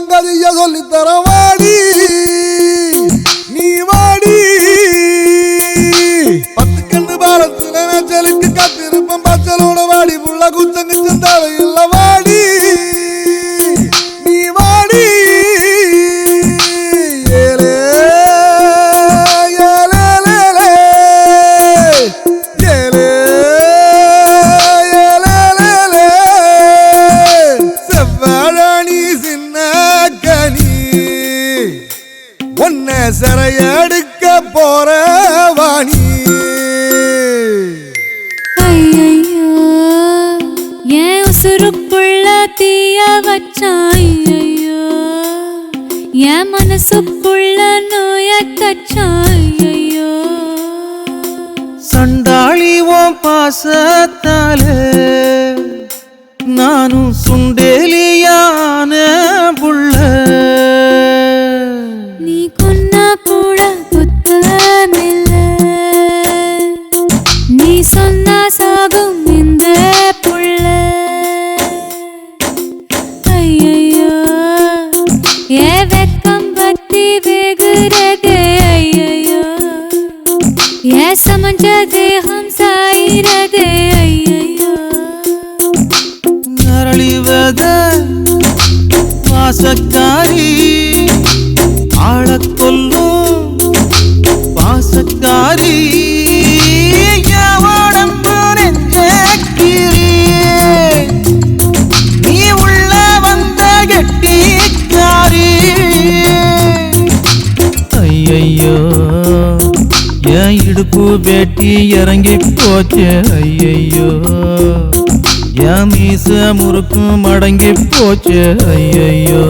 சங்கதிய சொல்லித்தர வாடி நீ வாடி பத்து கண்டு பாலத்துல மேச்சலுக்கு கத்திருப்பம் பச்சலோட வாடி புள்ள குச்சங்கு சந்தாவை இல்ல வாடி நீ வாடி ஏலே ஏலே ஏலே ஏலே ஏலே செவ்வாழி சின்ன கனி உன்னை சிறையெடுக்க போற வாணி உசுருக்குள்ள தீய வச்சான் ஐயோ என் மனசுக்குள்ள நோய கச்சான் ஐயோ சண்டாளி ஓம் பாசத்தால நானும் சுண்டேலியான புள்ள நீ கொன்னா கூட குத்தமில்ல நீ சொன்னா சாகும் இந்த புள்ள ஐயோ ஏ வெக்கம் பத்தி வேகுறதே ஐயோ ஏ சமஞ்ச தேகம் சாயிரதே ஐயோ நரளிவத வாசக்காரி ஆளக் கொல்லும் பாசக்காரி உடம்பு நெஞ்சக்கிரி நீ உள்ள வந்த கெட்டிக்காரி ஐயையோ என் இடுப்பு வேட்டி இறங்கி போச்சு ஐயையோ என் மீச முறுக்கும் மடங்கி போச்சு ஐயையோ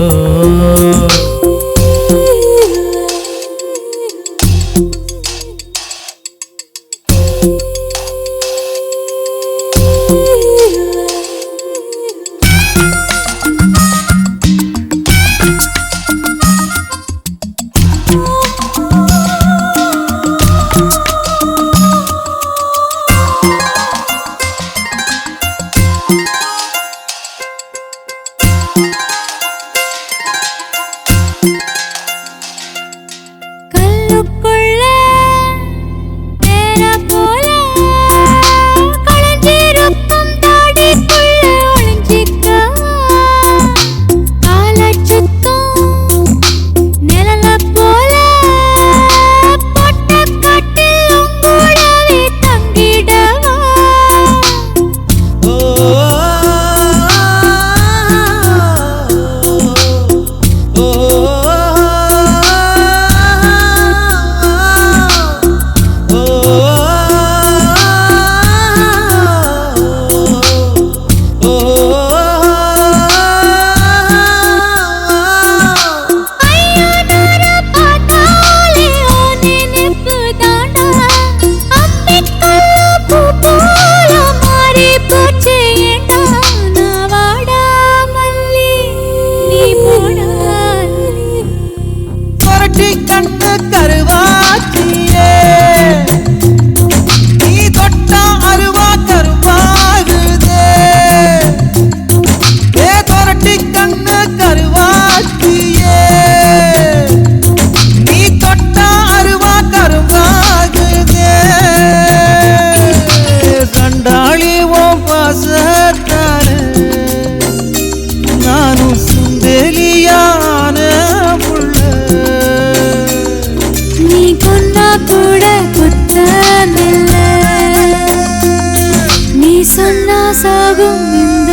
சொன்னா சாகும் இந்த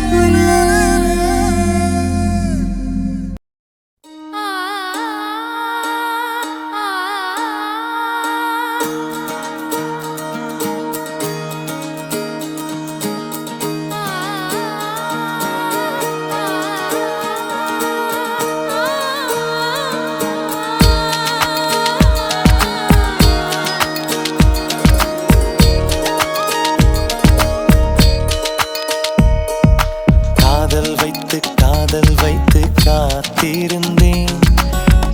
புள்ள காதல் வைத்து காத்திருந்தேன்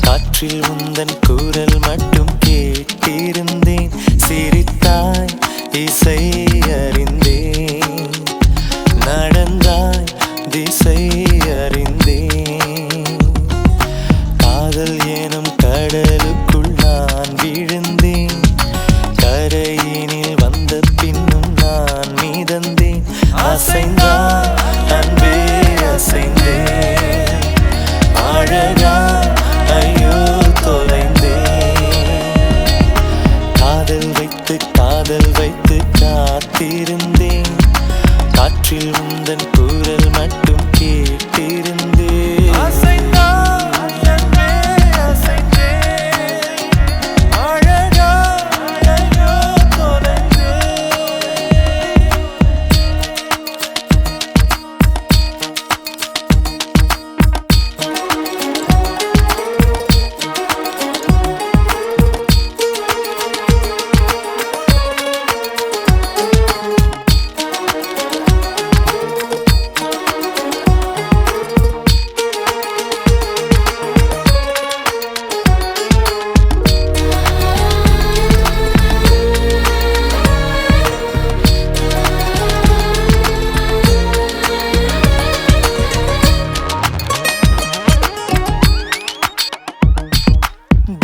காற்றில் உந்தன் குரல் மட்டும் கேட்டிருந்தேன் சிரித்தாய் இசை அறிந்தேன் நடந்தாய் திசை அறிந்தேன் அழகா ஐயோ தொலைந்தேன். காதல் வைத்து காத்திருந்தேன். காற்றில் உந்தன் குரல் மட்டும் கேட்டிருந்தேன். அழகா ஐயோ தொலைந்தேன்.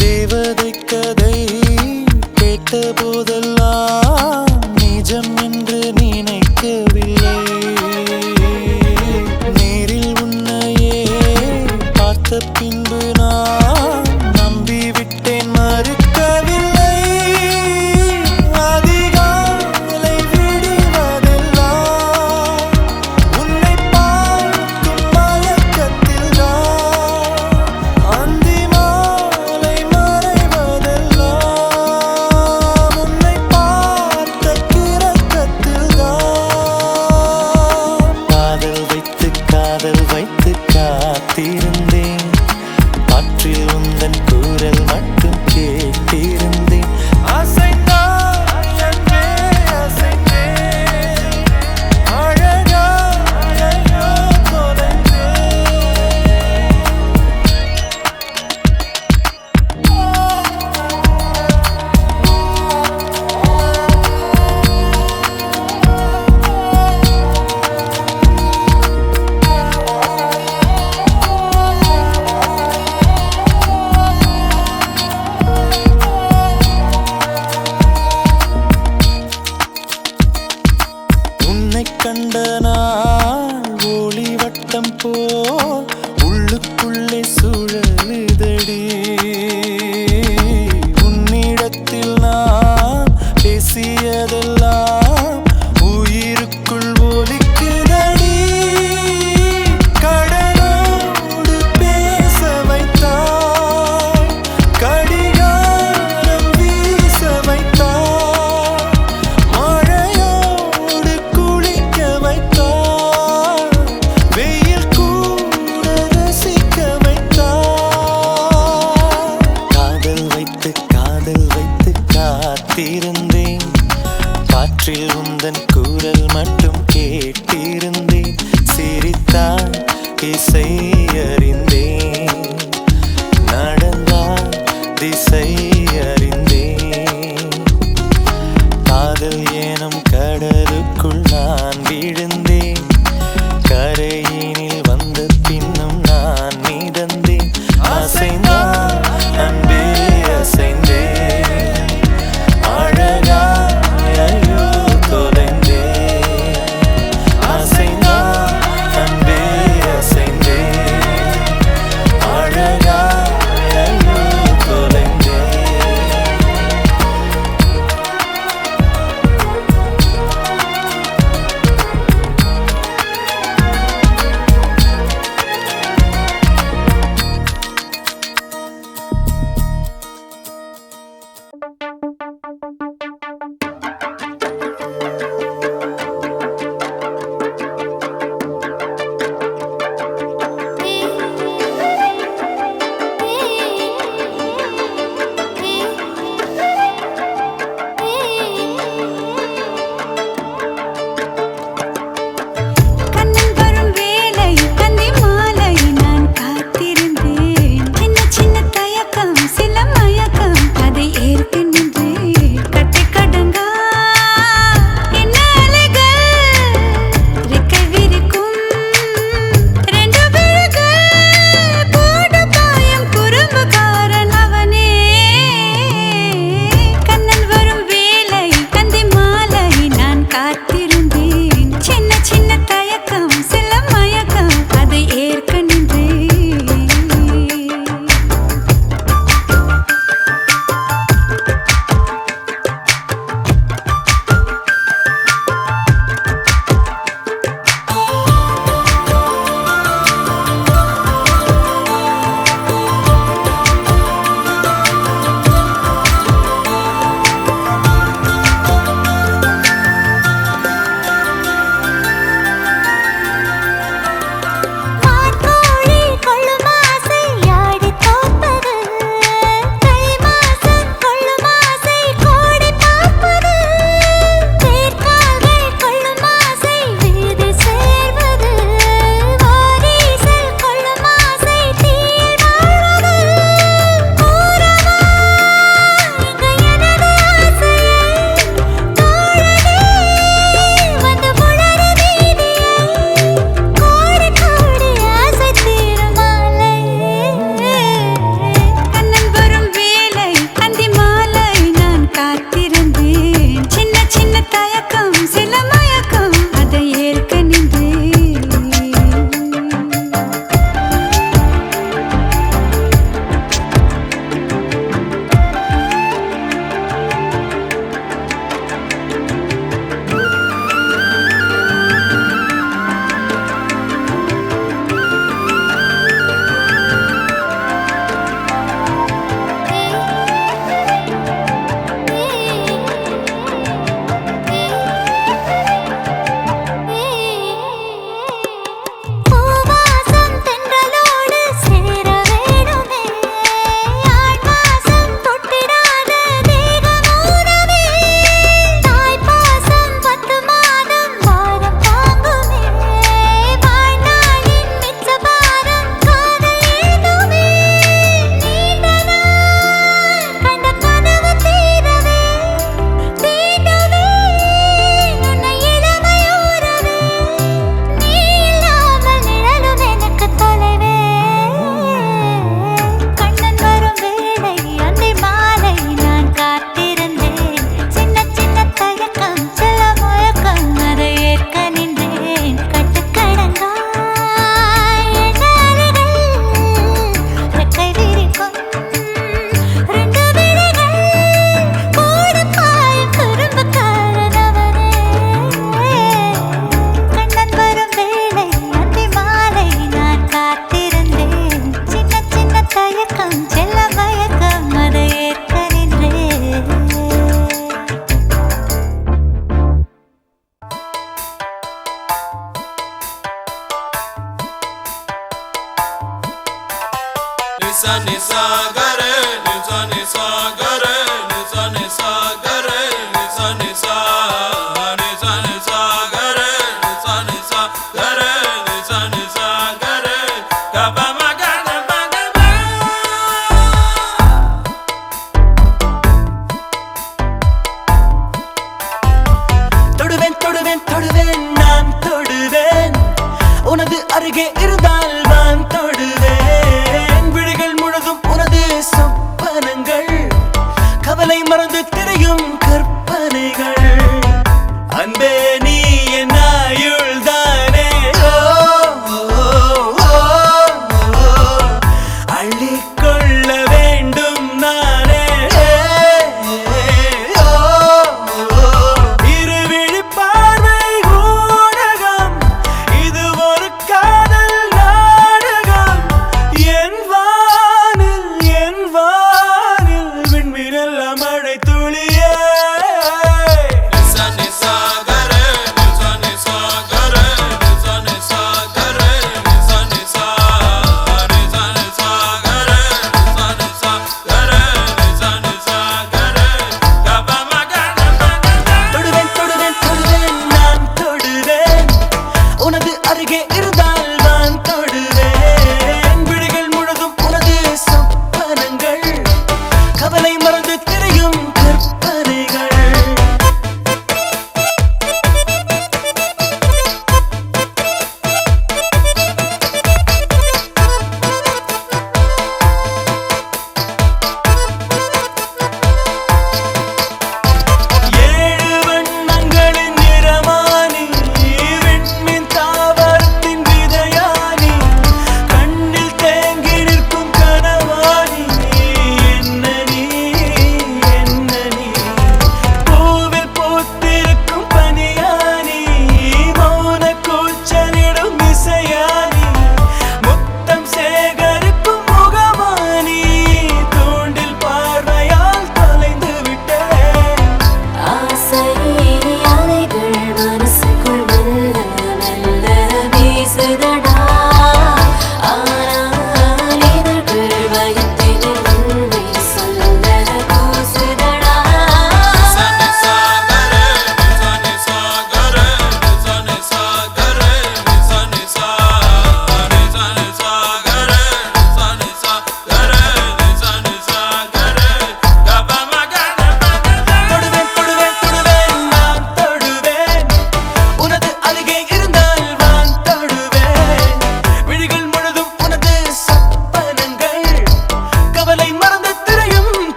தேவதை கதை கேட்ட போதெல்லாம் நிஜம் என்று நினைக்கவில்லை. நேரில் உன்னையே பார்த்த பின்பு நான் நம்பிவிட்டேன், மறுக்கவில்லை. அதிகாலை விடுவதெல்லாம் உன்னை பார்க்கும் மயக்கத்தில் தான். அந்தி மாலை மறைவதெல்லாம் உன்னை பார்த்த கிறக்கத்தில் தான். காதல் வைத்து காத்திருந்தேன். காற்றில் உந்தன் குரல் மட்டும் கேட்டிருந்தேன். அசைந்தாய் அன்பே அசைந்தேன். அழகா ஐயோ தொலைந்தேன். உன்னை கண்ட நாள் ஒளி வட்டம் போல் உள்ளுக்குள்ளே சுழலுதடி. உன்னிடத்தில் நான் பேசியதெல்லாம் உயிருக்குள் ஒலிக்குதடி. கடலோடு பேச வைத்தாய், கடிகாரம் வீச வைத்தாய், மழையோடு குளிக்க வைத்தாய், வெயில் கூட ரசிக்க வைத்தாய். காதல் வைத்து காத்திருந்தேன். காற்றில் உந்தன் குரல் மட்டும் கேட்டிருந்தேன். சிரித்தாய் இசை அறிந்தேன், நடந்தாய் திசை அறிந்தேன். காதல் எனும் கடலுக்குள் நான் விழுந்தேன். கரையினில் வந்த பின்னும் நான் மிதந்தேன். அசைந்தாய் அன்பே அசைந்தேன். அழகா ஐயோ தொலைந்தேன். அசைந்தாய் அன்பே அசைந்தேன். அழகா ஐயோ தொலைந்தேன். தொடுவேன் நான் தொடுவேன் உனது அருகே இருந்தால் நான் தொடுவேன் விழிகள் முழுதும் உனது சொப்பனங்கள் கவலை மறந்து திரையும் கற்பனைகள் அன்பே நீ என் ஆயுள் தானே அள்ளிக்கொள்ள வேண்டும் நானே இருவிழி பார்வை ஊடகம் இது ஒரு காதல் நாடகம் என் வானில் விண்மீனல்ல மழை துளியே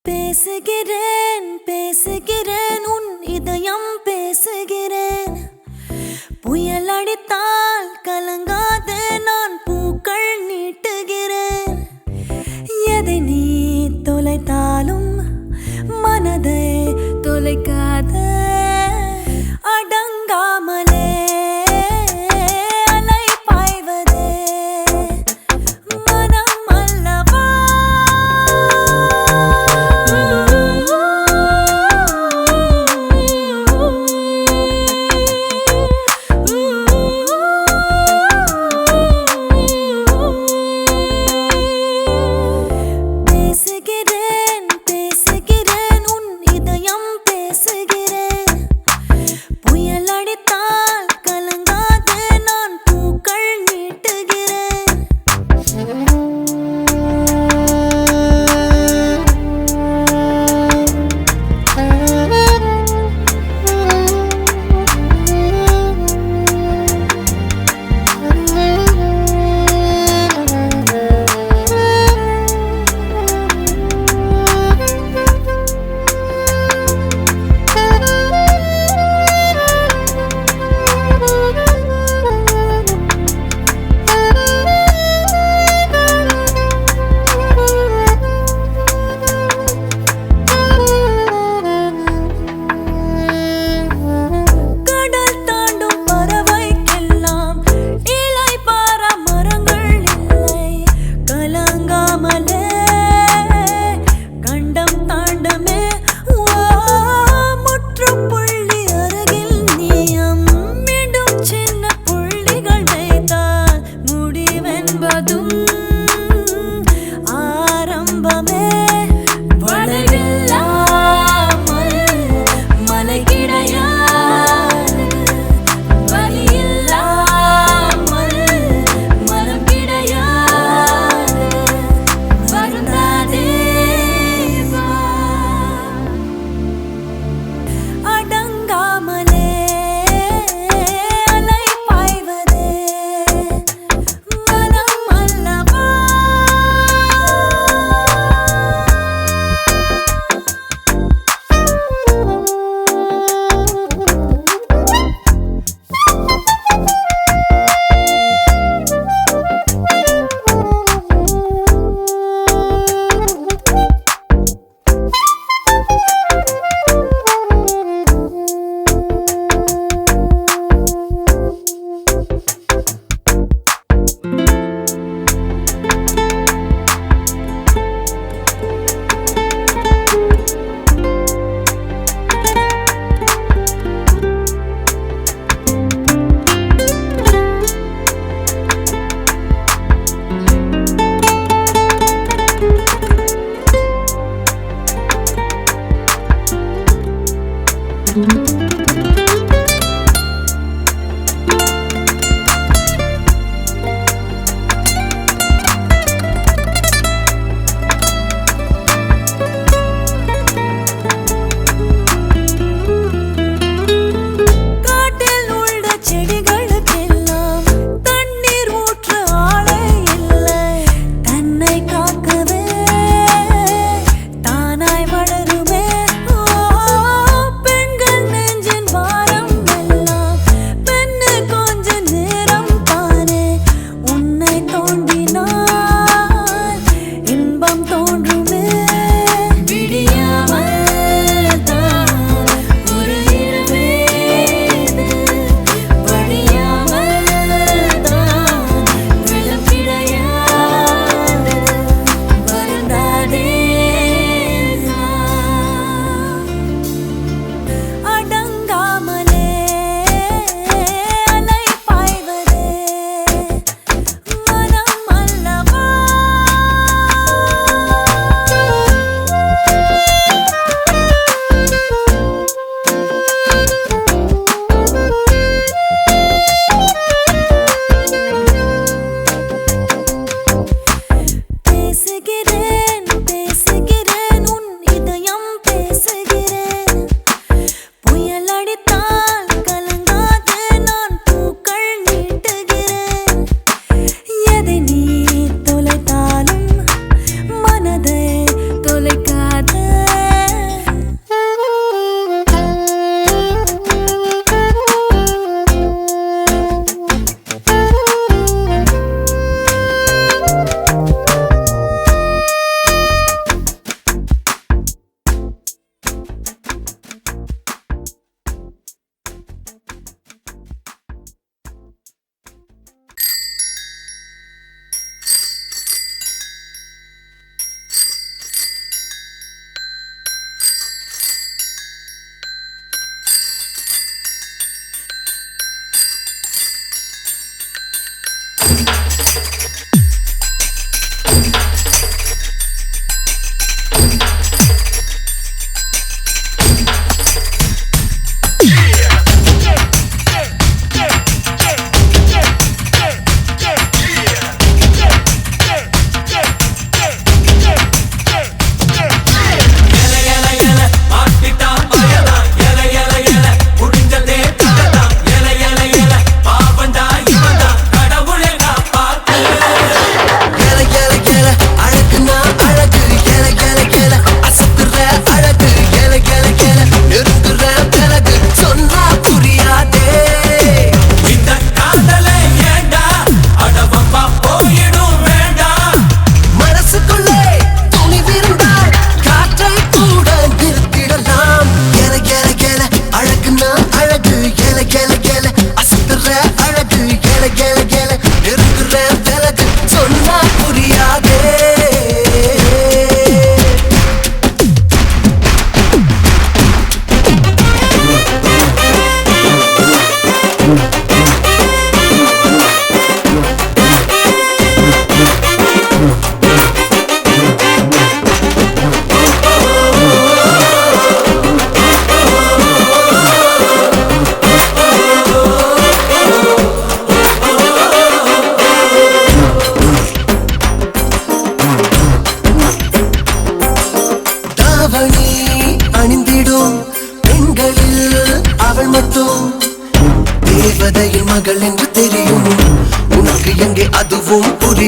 பேசுகிறேன் பேசுகிறேன் உன் இதயம் பேசுகிறேன். புயல் அடித்தால் கலங்காது நான் பூக்கள் நீட்டுகிறேன். எதை நீ தொலைத்தாலும் மனதை தொலைக்காத அடங்காமலே அலை பாய்வதே மனம் அல்லவா. பேசுகிறேன் பேசுகிறேன் உன் இதயம் பேசுகிறேன். புயல் அடித்தால் கலங்காது நான் பூக்கள் நீட்டுகிறேன். கடல் தாண்டும் பறவைக்கெல்லாம் இளைப்பாற மரங்கள் இல்லை. கலங்காமலே கண்டம் தாண்டமே முற்றுப்புள்ளி அருகில் நீயம். மீண்டும் சின்ன புள்ளிகள் வைத்தால் முடிவென்பதும் ஆரம்பமே. வளைவில்லாமல் மலை கிடையாது, வலியில்லாமல் மனம் கிடையாது.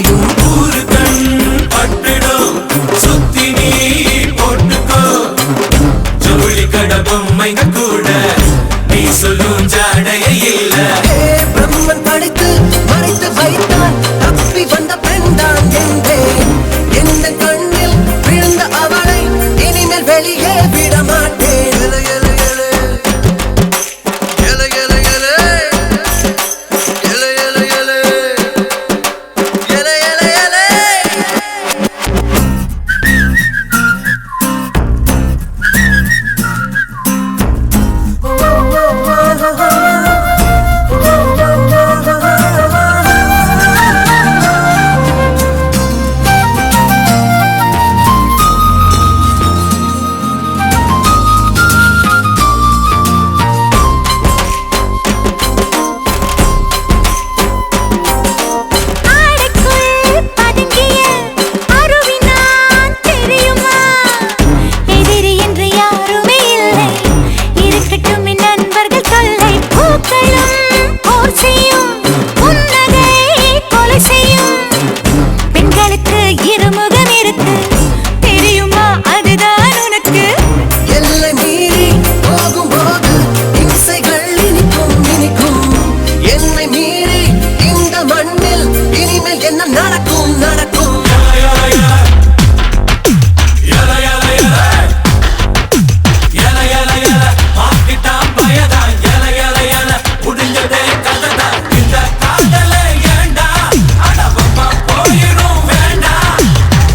தெரியும். ஊரு கண் பட்டுடும் சுத்தி நீ போட்டுக்கோ ஜவுளி கடை பொம்மைங்க கூட நீ சொல்லும் ஜாடைய இல்ல. பிரம்மன் படைத்து மறைத்து வைத்தான் தப்பி வந்த பெண்தான் என்றேன். எந்த கண்ணில் விழுந்த அவளை இனிமேல் வெளியே விட மாட்டேன். எலே, எலே, எலே. எலே, எலே, எலே. எலே, எலே, எலே. எலே, எலே, எலே. ஆடைக்குள் பதுங்கிய அருவினான் தெரியுமா? எதிரி என்று யாருமே இல்லை, இருக்கட்டும் என் நண்பர்கள் தொல்லை. பூக்களும் போர் செய்யும், புன்னகை கொலை செய்யும். பெண்களுக்கு இருமுகம் இருக்கு தெரியுமா? அதுதான் உனக்கு. எல்லை மீறி போகும்போது இசைகள் இனிக்கும் இனிக்கும். என்னை மீறி இந்த மண்ணில் இனிமேல் என்ன நடக்கும் நடக்கும்.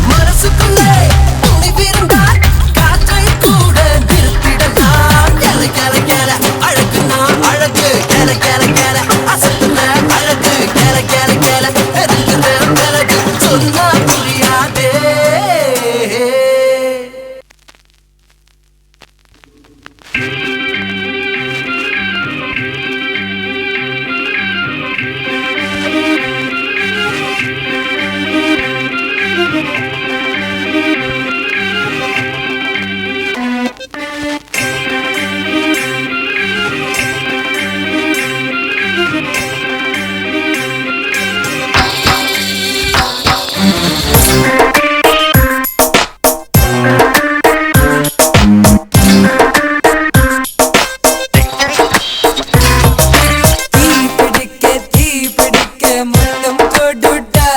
மனசுக்குள்ளே உன்னை விருந்தால் காற்றை கூட நிறுத்திடலாம். எல எல எல அழகு நான் அழகு எல எல எல அசத்துன அழகு எல எல எல இருக்கிற பிறகு சொன்னா புரியாதே. தீ பிடிக்க முத்தம் கொடுடா.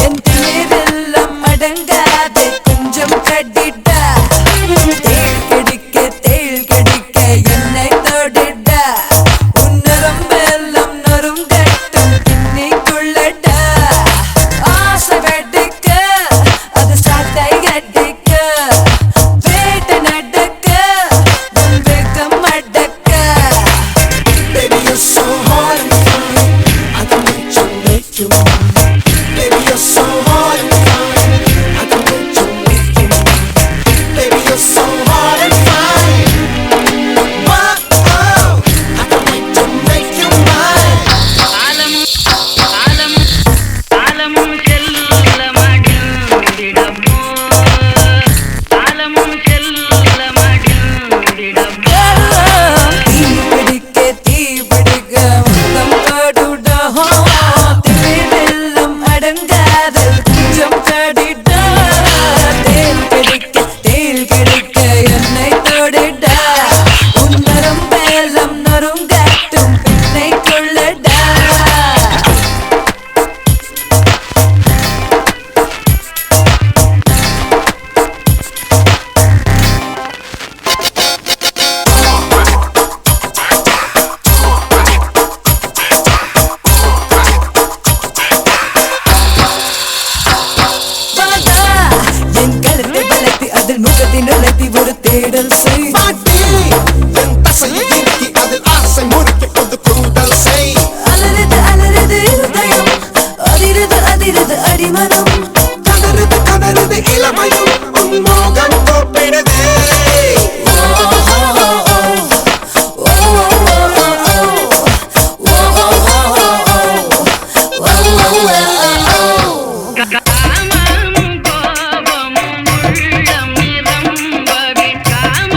என் தேரெல்லாம் அடங்காது கொஞ்சம் கடிடா. தேள் கடிக்க என்னை தொடுடா. உன் நரம்பெல்லாம் நறுங்கட்டும் இன்னைக்குள்ளடா. ஆசை வெடிக்க அது சாட்டை அடிக்க. வேட்டை நடக்க உன் வேகம் அடக்க. Baby, you're so hard and fine. I can make you mine. Baby, you're so hard and fine. I can make you mine. Baby, you're so hard and fine. Whoa, I can make you mine. தீ பிடிக்க முத்தம் கொடுடா. தேரெல்லாம் அடங்காது கொஞ்சம் கடிடா. தேள் கடிக்க என்னை தொடுடா. உன் நரம்பெல்லாம் நறுங்கட்டும் இன்னைக்குள்ளடா. வாடா, என் கழுத்தை வளைத்து அதில் முகத்தை நுழைத்தி ஒரு தேடல் செய். அலறுது அலறுது இருதயம், அதிருது அதிருது அடிமனம். இளமையும் உன்மோகம் கோப்பிடுதே. காமமும் கோபமும் உள்ளம் நிரம்பவே காம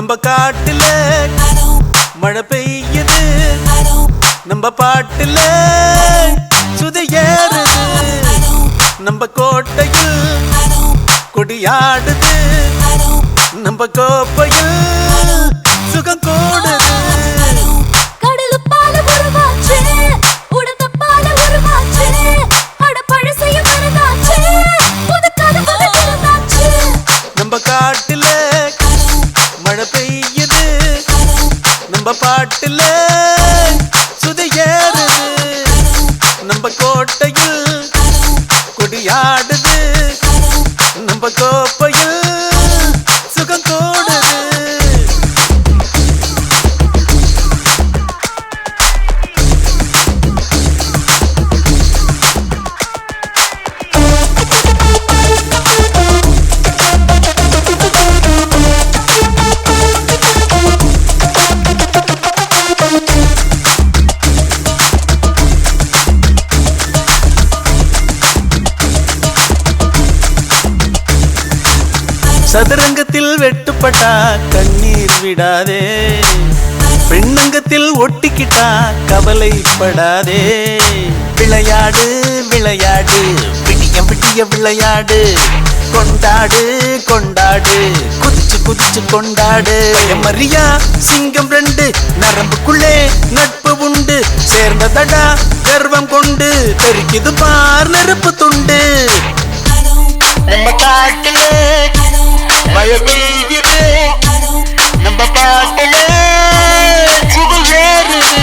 நம்ம காட்டுல மழை பெய்யுது, நம்ம பாட்டுல சுதி ஏறுது, நம்ம கோட்டையில் கொடியாடுது, நம்ம கோப்பையில் சுகம் கூடுது. கடலுப்பால உருவாச்சு, உடந்தப்பால உருவாச்சு, அட பழசையும் மறந்தாச்சு, புது கதவுகள் திறந்தாச்சு. நம்ம காட்டுல மழை பெய்யுது, நம்ம பாட்டுல சுதி ஏறுது, நம்ம கோட்டையில் கொடியாடுது, நம்ம கோப்பையில் சுகம் கூடுது. சதுரங்கத்தில் வெட்டுப்பட்டா கண்ணீர் விடாதே, பெண்ணங்கத்தில் ஒட்டிக்கிட்டா கவலைப்படாதே. விளையாடு விளையாடு விடிய விடிய விளையாடு, கொண்டாடு கொண்டாடு குதிச்சு குதிச்சு கொண்டாடு. மரியா சிங்கம் ரெண்டு, நரம்புக்குள்ளே நட்பு உண்டு, சேர்ந்ததடா கர்வம் கொண்டு, தெரிக்குது பார் நெருப்பு துண்டு. நம்ம காட்டிலே மழை பெய்யுது, நம்ம பாட்டுல சுதி ஏறுது.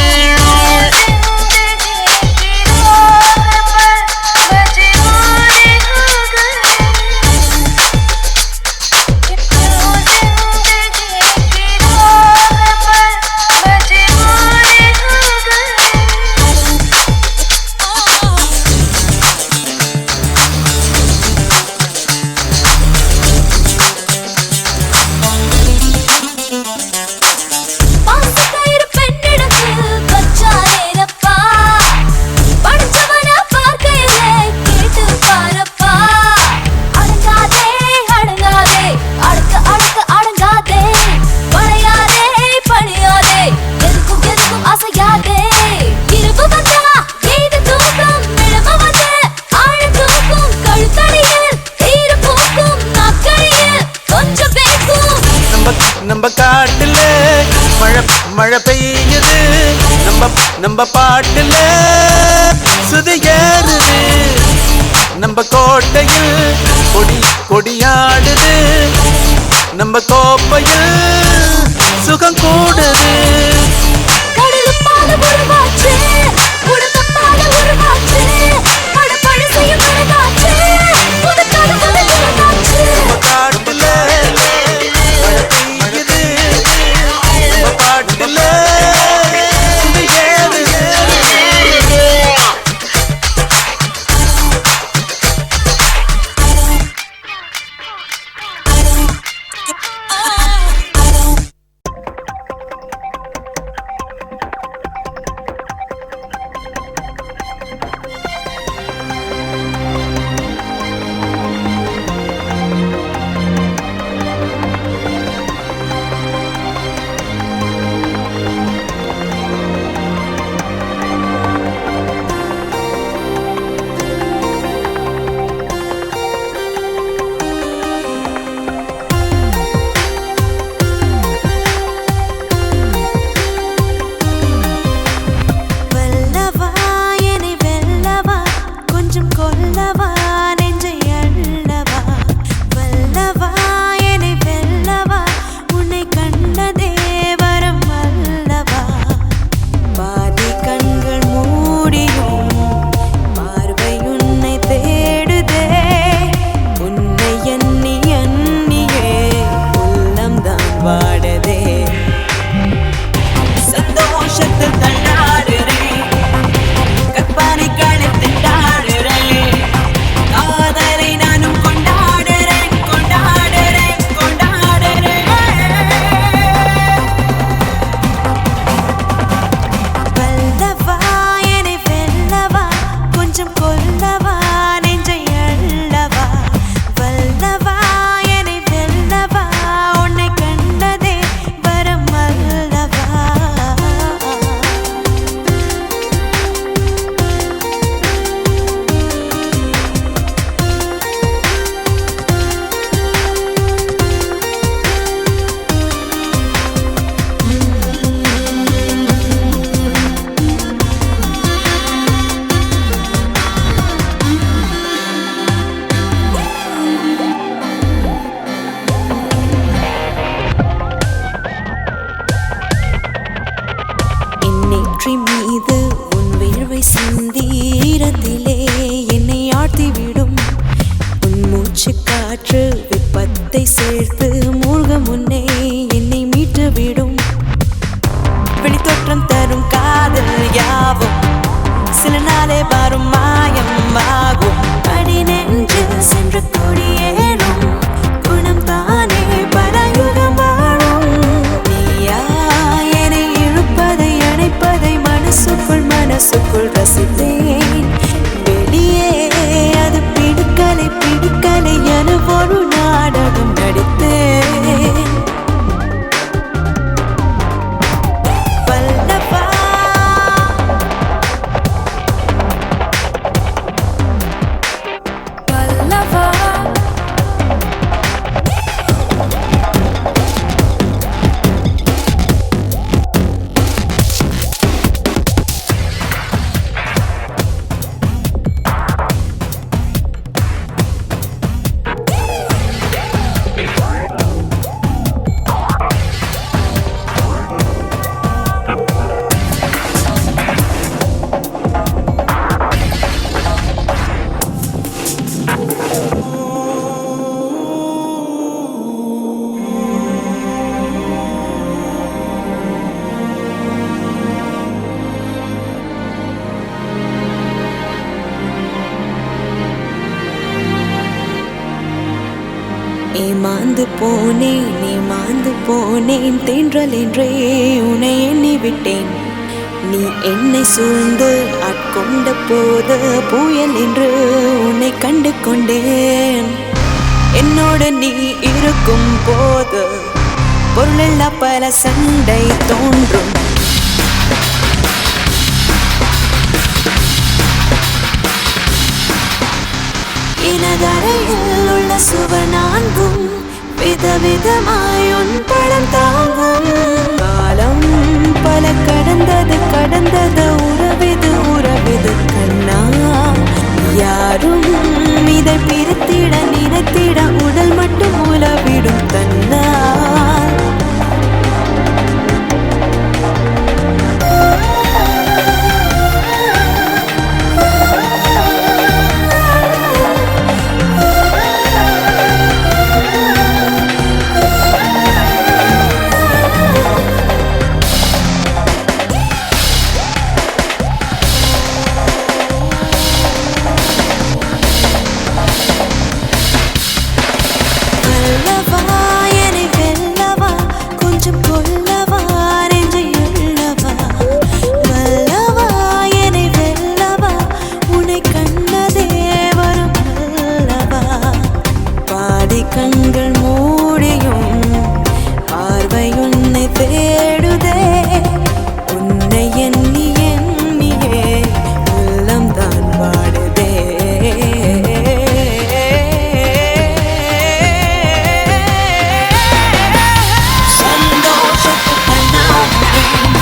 நம்ம காட்டுல மழை பெய்யுது, நம்ம பாட்டுல சுதி ஏறுது, நம்ம கோட்டையில் கொடியாடுது, நம்ம கோப்பையில் சுகம் கூடுது. கடலுப்பால உருவாச்சு, உடந்தப்பால உருவாச்சு, அட பழசையும் மறந்தாச்சு, புது கதவுகள் திறந்தாச்சு. நம்ம காட்டுல மழை பெய்யுது, நம்ம பாட்டுல சுதி ஏறுது. மூச்சு காற்று வெப்பத்தை சேர்த்து மூழ்க முன்னே என்னை மீட்டு விடும் வெளித்தோற்றம் தரும் காதல் யாவும் சில நாளே வரும் மாயம் ஆகும் அடி நெஞ்சில் சென்று கொடியேறும் குணம் தானே பலயுகம் வாழும் நீயா என்னை இழுப்பதை அணைப்பதை மனசுக்குள் ரசித்தேன் வெளியே அது பிடிக்கலை என ஒரு நாடகம் நடித்தேன் பல்லவா பல்லவா ஏமாந்து போனேன் தென்றல் என்றே உன்னை எண்ணி விட்டேன் நீ என்னை சூழ்ந்து ஆட்கொண்ட போது புயல் என்று உன்னை கண்டு கொண்டேன் என்னோடு நீ இருக்கும் போது பொருளெல்லா பல சண்டை தோன்றும் எனதரையில் உள்ள சுவர் நான்கும் விதவிதமாய் உன் படம் தாங்கும் காலம் பல கடந்தது உறவிது கண்ணா யாரும் இதை பிரித்திட நினைத்திட உடல் மட்டும் உலவிடும் தன்னா கண்கள் மூடியும் பார்வை உன்னை தேடுதே உன்னை எண்ணியே உள்ளம் தான் வாடுதே சந்தோஷத்து கண்ணாடுவேன்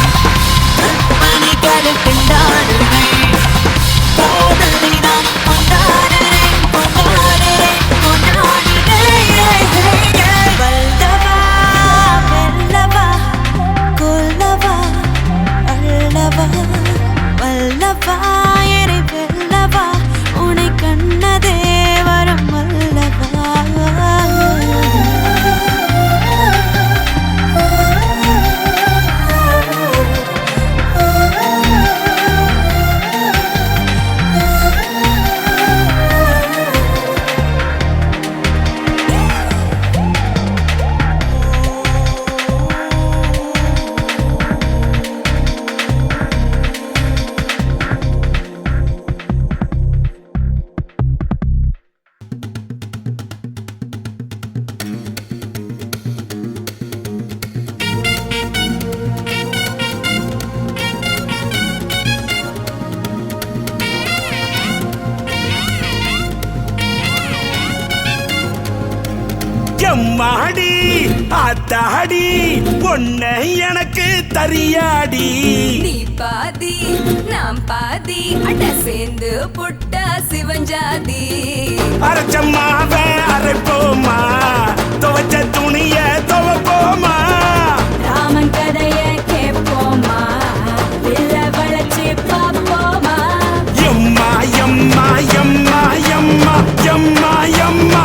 கற்பனைகளை பிண்டாடுவேன் போதனை நான் கொண்டாடுறேன் வல்லவா என்னை வெல்லவா உன்னை கண்ணதே வரம் வல்லவா எம்மாடி ஆத்தாடி பொண்ண எனக்கு தரியாடி நீ பாதி நாம் பாதி அட சேர்ந்து புட்டா சிவஞ்சாதி அரைச்சம்மாவ அரைப்போமா துவச்ச துணிய துவப்போமா ராமன் கதைய கேட்போமா இல்ல வளைச்சு பாப்போமா எம்மா எம்மா எம்மா எம்மா எம்மா எம்மா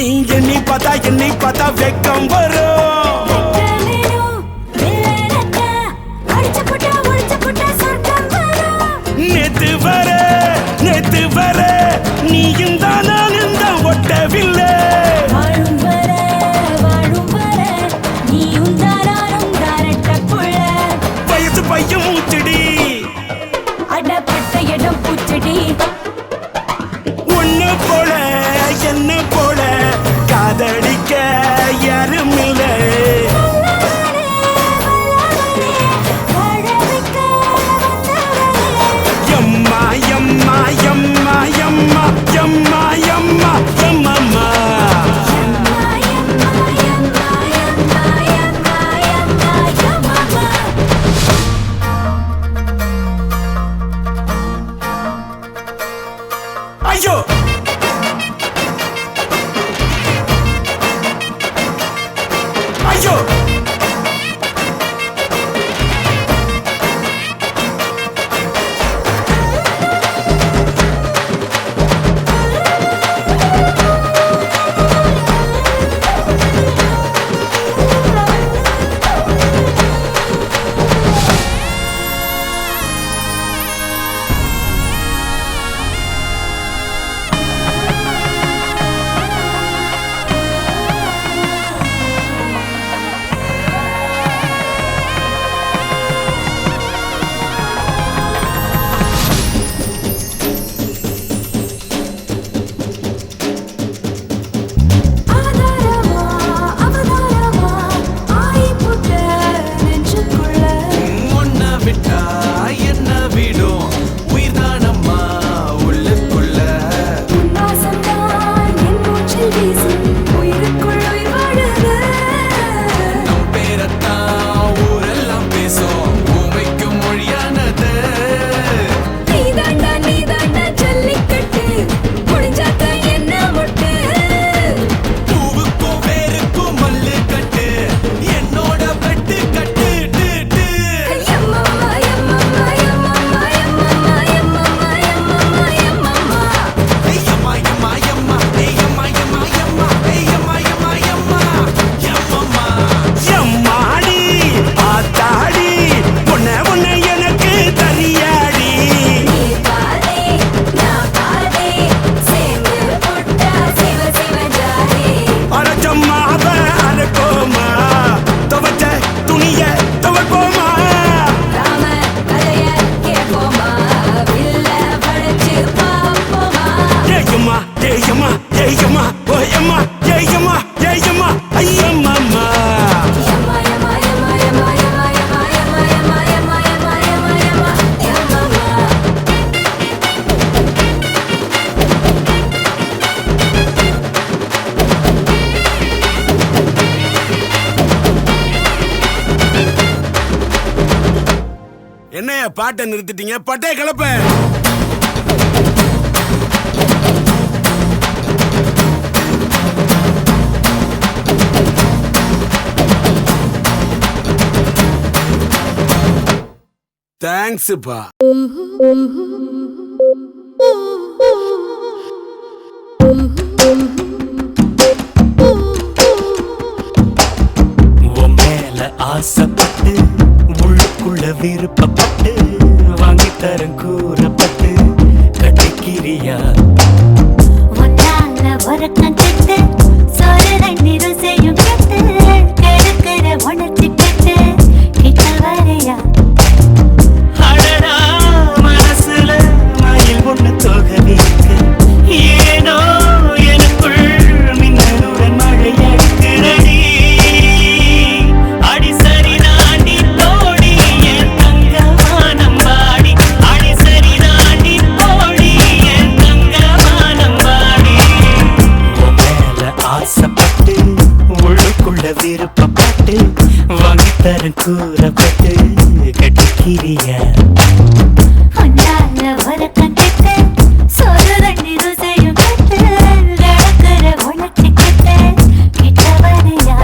நீ என்னை பார்த்தா வெக்கம் வரும். நேத்து வர நீயும் தான் நானும் தான் ஒட்டவில்லை. வயசு பையன் மூச்சடி அடப்பட்ட இடம் பூச்சடி. உன்ன போல என்ன போல காதலிக்க யாரும் இல்லை. எம்மா எம்மா எம்மா எம்மா எம்மா எம்மா எம்மம்மா. ஐயோ ஐயோ என்னைய பாட்டை நிறுத்திட்டீங்க? பட்டே கிளப்ப. தேங்க்ஸ்ப்பா. உன் மேல ஆசைப்பட்டு உள்ளுக்குள்ள விருப்பப்பட்டு வாங்கி தரம் கூறப்பட்டு கட்டிக்கிறியா? ஒன்னால வரக்கம் கட்டு சோறு தண்ணீர் செய்யும் கட்டு கெடுக்கிற உணர்ச்சி கட்டு கிட்ட வரையா? அடடா மனசுல மயில் ஒண்ணு தோகவிருக்கு. ஏனோ எனக்குள் மின்னலுடன் மழை அடிக்கிறடி. அடி சரி தாண்டி போடி என் தங்கமானம் பாடி. அடி சரி தாண்டி போடி என் தங்கமானம் பாடி. உன் மேல ஆசைப்பட்டு உள்ளுக்குள்ள விருப்பப்பட்டு வாங்கி தரம் கூறப்பட்டு கட்டிக்கிறியா? ஒன்னால வரக்கம் கட்டு சோறு தண்ணீர் செய்யும் கட்டு கெடுக்கிற உணர்ச்சி கட்டு கிட்ட வரையா?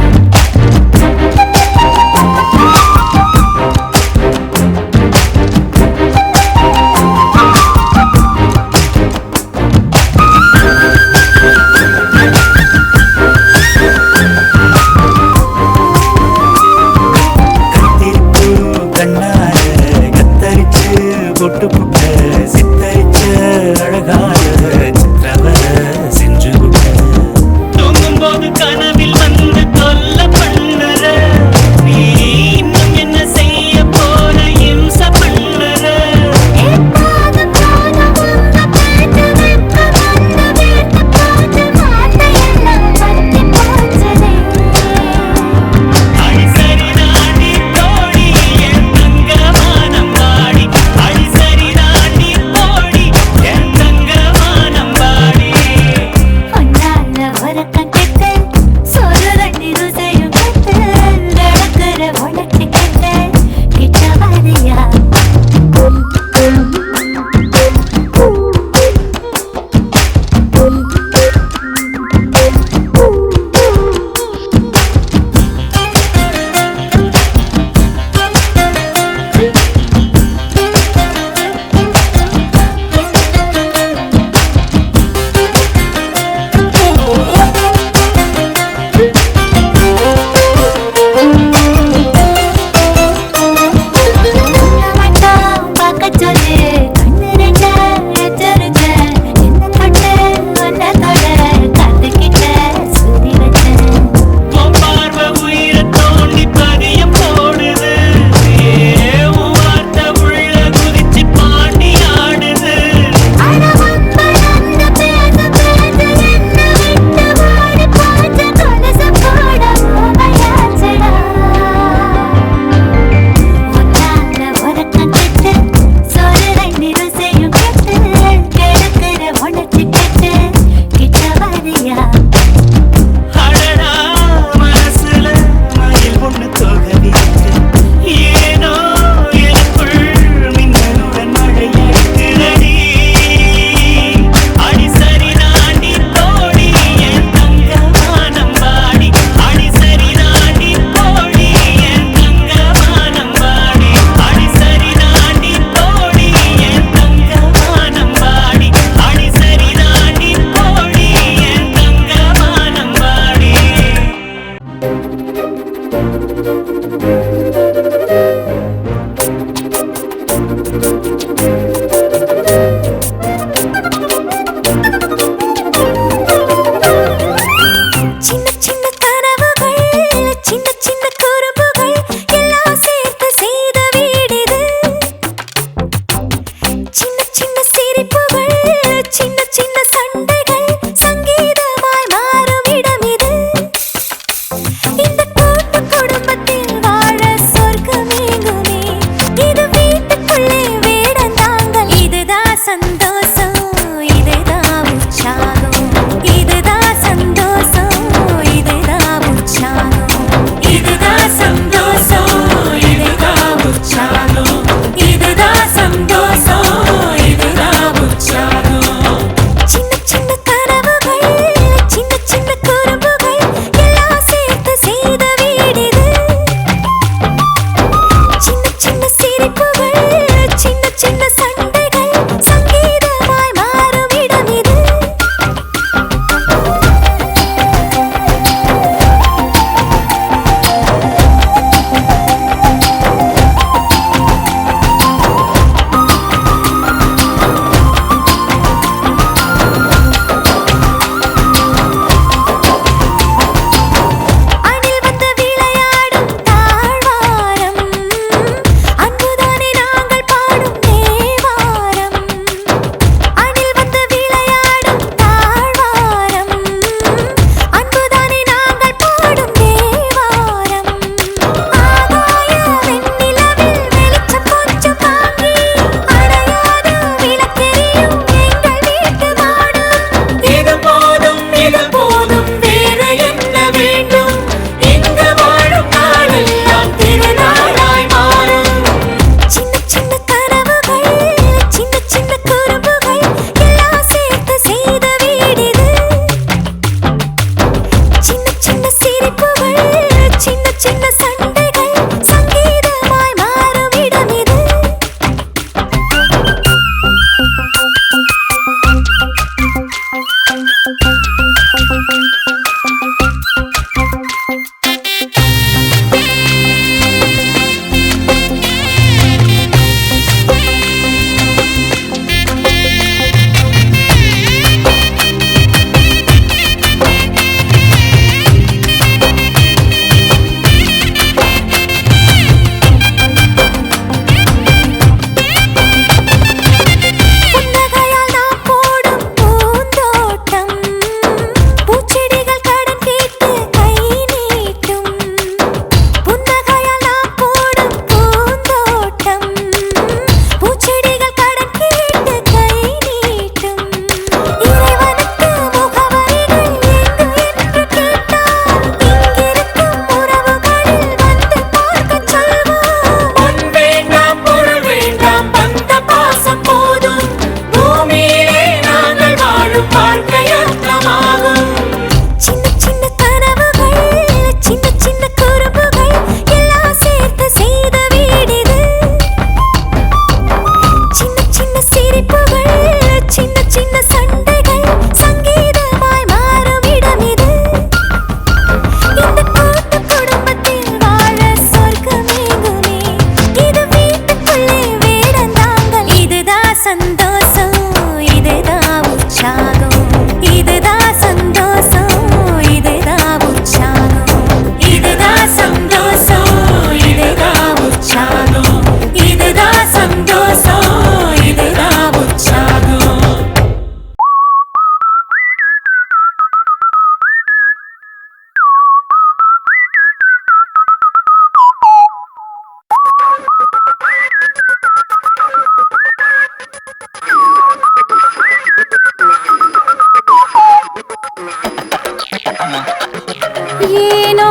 ஏனோ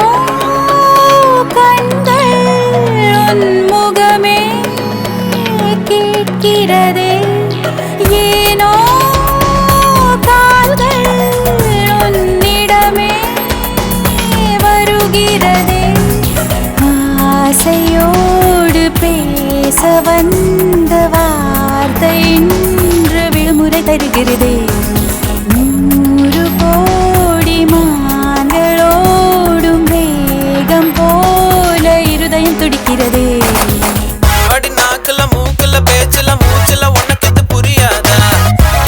கண்கள் உன் முகமே கேட்கிறதே ஏனோ கால்கள் உன்னிடமே வருகிறதே ஆசையோடு பேச வந்த வார்த்தை இன்று விடுமுறை தருகிறதே 100 கோடி மான்களோடும் வேகம் போல இருதயம் துடிக்கிறதே அடி நாக்குல மூக்குல பேச்சுல மூச்சுல உனக்கு இது புரியாதா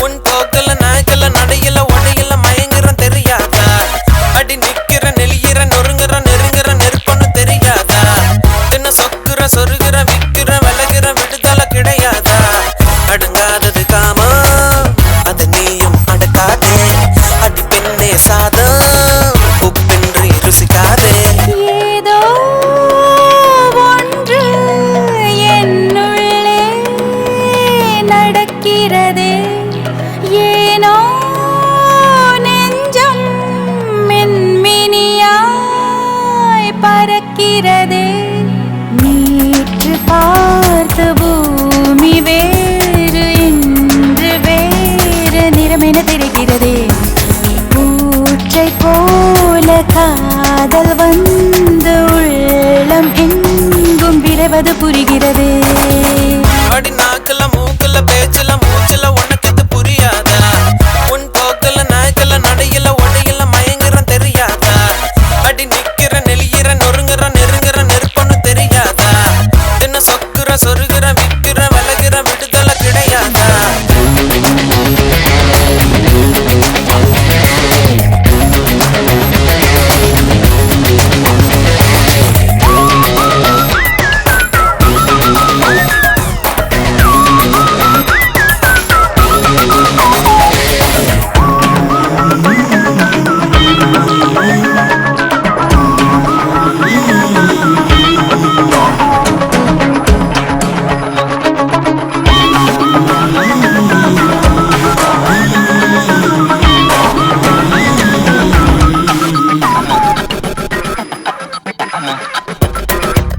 உன் போக்கல நாய்க்கல நடையில உடையில மயங்குறன் தெரியாதா அடி நிக்கிற நெளியிற நொறுங்குற நெருங்குற நெருப்பொன்னு தெரியாதா என்ன சொக்குற சொருகிற விக்கிற விலகிற விடுதலை கிடையாதா அடங்காதது காமா அது நீயும் அடக்காதே அடி பெண்ணே சாதம் உப்பின்றி ருசிக்காதே ஏதோ ஒன்று என்னுள்ளே நடக்கிறதே ஏனோ நெஞ்சம் மின்மினியாய் பறக்கிறதே நேற்று பார்த்த பூமி வேறு இன்று வேறு நிறமென தெரிகிறதே ஊற்றை போல காதல் வந்து உள்ளம் எங்கும் விரைவது புரிகிறதே அடி நாக்குல மூக்குல பேச்சுல மூச்சுல உனக்கு இது புரியாதா உன் போக்கல நாய்க்கல நடையில உடையில மயங்குறன் தெரியாதா அடி நிக்கிற நெளியிற நொறுங்குற நெருங்குற நெருப்பொன்னு தெரியாதா என்ன சொக்குற சொருகிற விக்கிற விலகிற விடுதலை கிடையாதா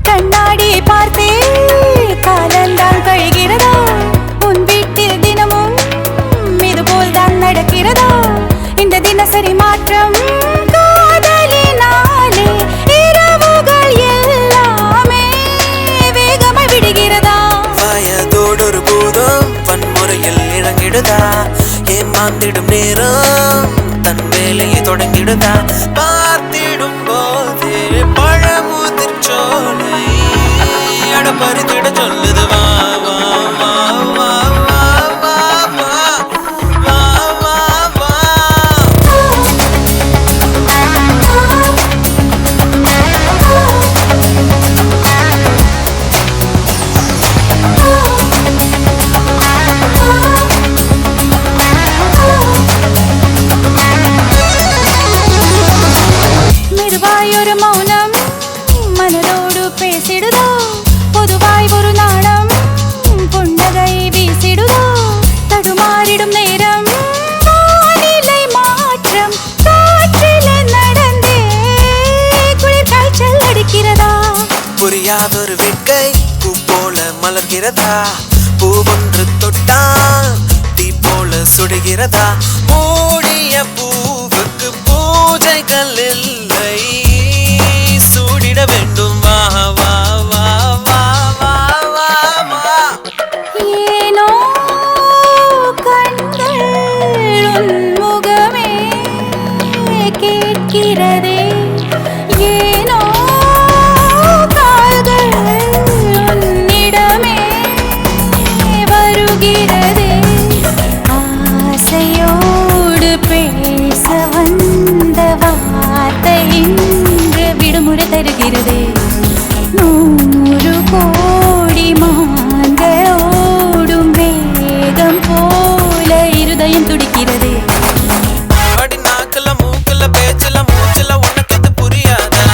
கண்ணாடியை பார்த்தே காலந்தான் கழிகிறதா உன் வீட்டில் தினமும் இதுபோல் தான் நடக்கிறதா இந்த தினசரி மாற்றம் காதலினாலே இரவுகள் எல்லாமே வேகமாய் விடுகிறதா வயதோடு ஒரு பூதம் வன்முறையில் இறங்கிடுதா ஏமாந்திடும் நேரம் தன் வேலையை தொடங்கிடுதா பார்த்திடும் போதே பழமுதிர் சோலை அடப்பறித்திட சொல்லுது வா வா வா வா வா வா வா வா வா வா மெதுவாய் ஒரு மௌனம் மனதோடு பேசிடுதோ பொதுவாய் ஒரு நாணம் புன்னகை வீசிடுதோ தடுமாறிடும் நேரம் வானிலை மாற்றம் காற்றிலே நடந்தே குளிர் காய்ச்சல் அடிக்கிறதா புரியாதொரு வேட்கை பூ போல மலர்கிறதா பூவொன்று தொட்டால் தீ போல சுடுகிறதா மூடிய பூவுக்கு பூஜைகள் இல்லை சூடிட வேண்டும் வா வா வா வா வா வா வா ஏனோ கண்கள் உன் முகமே கேட்கிறதே ஏனோ கால்கள் உன்னிடமே வருகிறதே ஆசையோடு பேச வந்த வார்த்தை இன்று விடுமுறை தருகிறதே 100 கோடி மான்களோடும் வேகம் போல இருதயம் துடிக்கிறதே அடி நாக்குல மூக்குல பேச்சுல மூச்சுல உனக்கு இது புரியாதா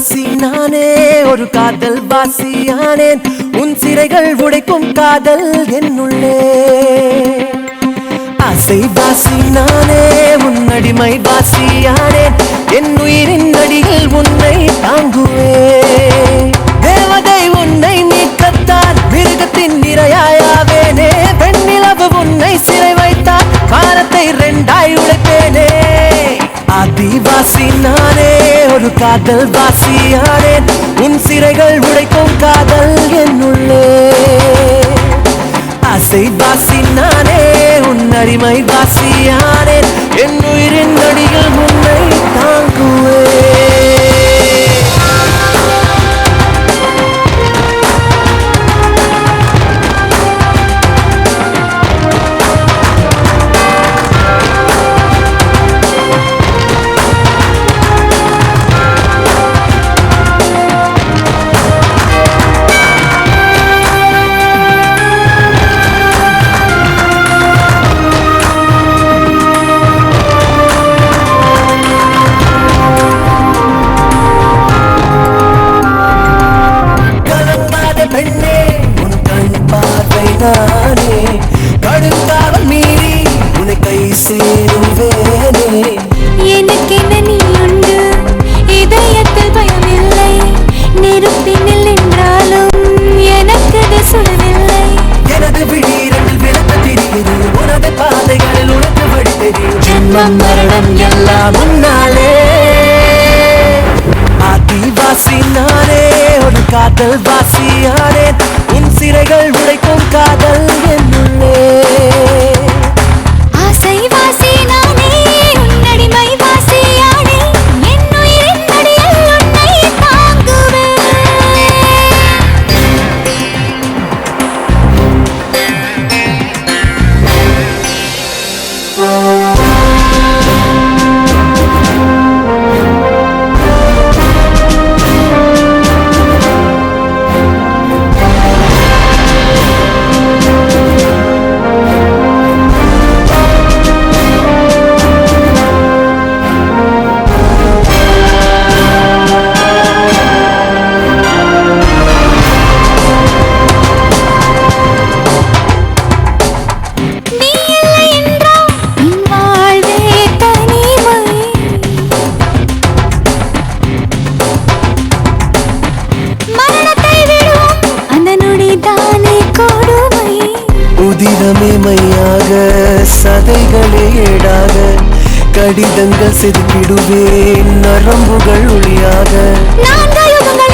வாசி நானே ஒரு காதல் வாசியானேன் உன் சிறைகள் உடைக்கும் காதல் என்னுள்ளே ஆசை வாசி நானே உன் அடிமை வாசியானேன் என் உயிரின் அடியில் உன்னை தாங்குவேன் தேவதை உன்னை மீட்கத்தான் மிருகத்தின் நிறையாயாவேனே பெண்ணிலவு உன்னை சிறை வைத்தால் வானத்தை ரெண்டாய் உழைப்பேனே ஆதிவாசி நானே ஒரு காதல் வாசியானேன் உன் சிறைகள் உடைக்கும் காதல் என்னுள்ளே ஆசை வாசி நானே உன் அடிமை வாசியானேன் என் உயிரின் அடியில் உன்னை தாங்குவேன் கடுங்காவல் மீறி உன்னை கை சேருவேனே எனக்கு என்ன நீ உண்டு இதயத்தில் பயமில்லை நெருப்பினில் நின்றாலும் எனக்கு அது சுடவில்லை எனது விழீரத்தில் விளக்க தெரிகிறது உனது பாதைகளில் உனக்கு வழி தெரியும் ஜென்மம் மரணம் எல்லாம் முன்னாலே ஆதிவாசி நானே ஒரு காதல் வாசியானேன் உன் சிறைகள் உடைக்கும் காதல் என்னுள்ளே ஆசை வாசி நானே உன் அடிமை வாசியானே என் உயிரின் அடியில் உன்னை தாங்குவேன் உதிரமே மையாக சதைகளே ஏடாக கடிதங்கள் செதுக்கிடுவேன் நரம்புகள் ஒளியாக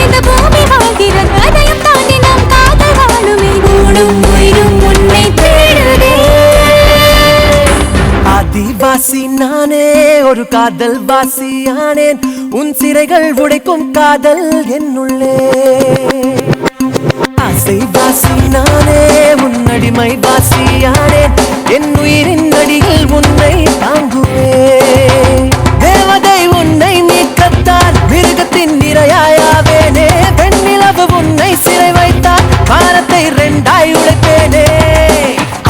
இந்த பூமி வாழ்கிறது அதையும் தாண்டி நாம் காதல் வாழுமே கூடும் உயிரும் உன்னை தேடுதே ஆதிவாசி நானே ஒரு காதல் வாசியானேன் உன் சிறைகள் உடைக்கும் காதல் என்னுள்ளே ஆசை வாசி நானே உன் அடிமை வாசியானேன் என் உயிரின் அடியில் உன்னை தாங்குவேன் தேவதை உன்னை மீட்கத்தான் மிருகத்தின் நிறையாயாவேனே பெண்ணிலவு உன்னை சிறை வைத்தால் வானத்தை ரெண்டாய் உழைப்பேனே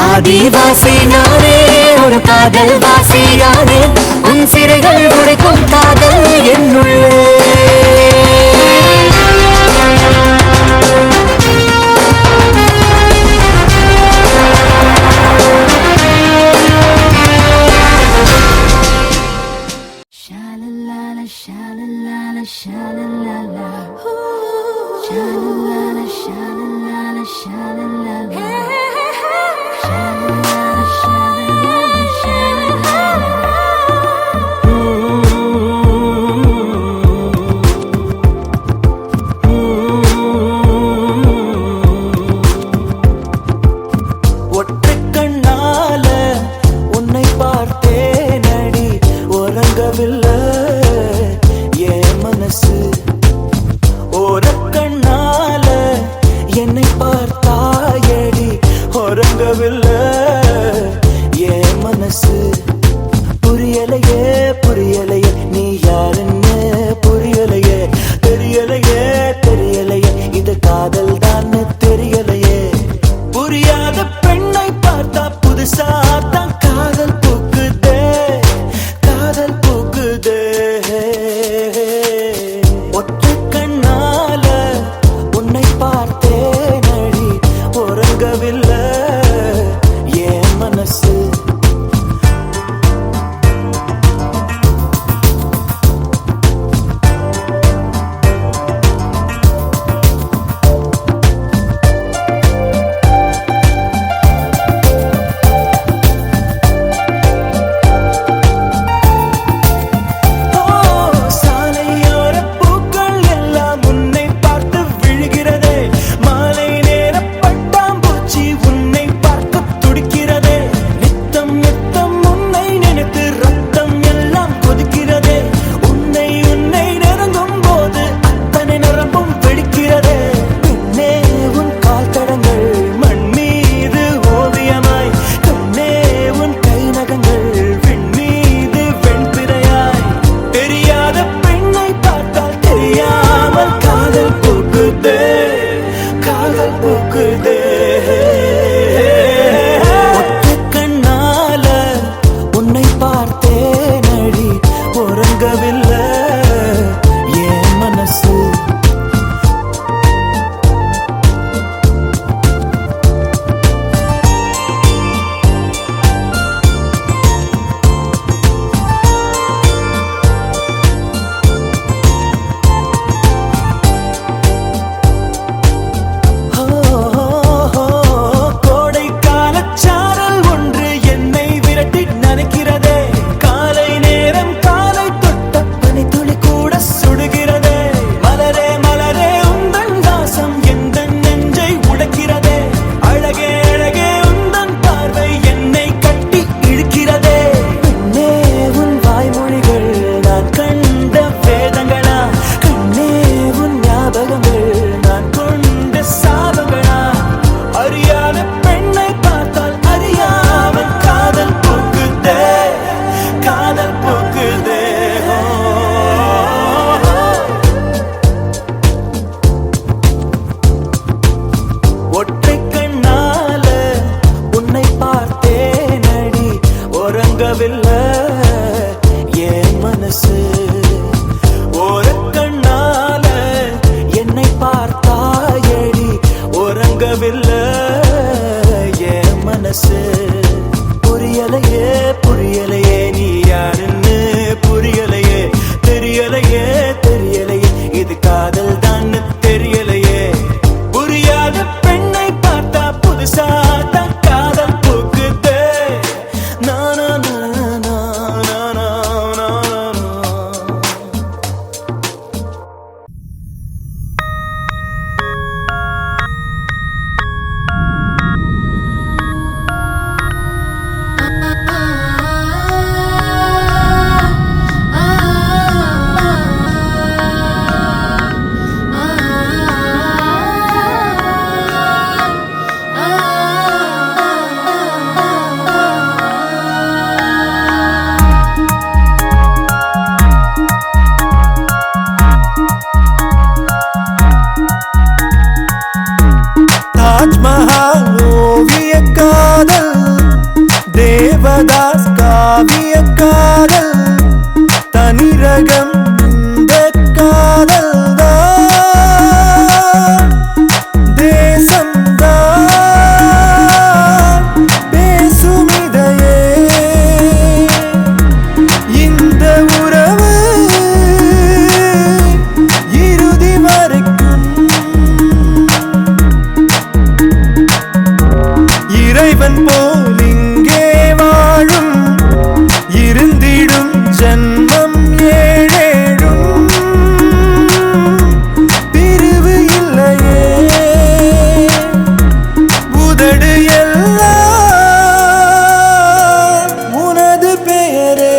ஆதிவாசி நானே ஒரு காதல் வாசியானேன் உன் சிறைகள் உடைக்கும் காதல் என்னுள்ளே பார்த்தேனடி உறங்கவில்லை என் மனசு ஒற்றை கண்ணால உன்னை பார்த்தேனடி உறங்கவில்லை என் மனசு ஒரு கண்ணால என்னை பார்த்தாயடி உறங்கவில்லை என் மனசு புரியலையே புரியலையே நீ யாருன்னு புரியலையே தெரியலையே தெரியலையே இது காதல் தான் தெரியலையே புரியாத பெண்ணை பார்த்தா புதுசா தான் காதல் பூக்குதே நானா நானா நானா நானா தாஜ்மஹால் ஓவிய காதல் தேவதாஸ் காவிய காதல் தனிரகம் இந்த காதல் தேசம்தான் பேசுமிதையே இந்த உறவு இறுதி வரைக்கும் இறைவன் போல் இங்கே வாழும் இருந்திடும் ஜன்மம் ஏழேழும் பிரிவு இல்லையே உதடு எல்லாம் உனது பெயரே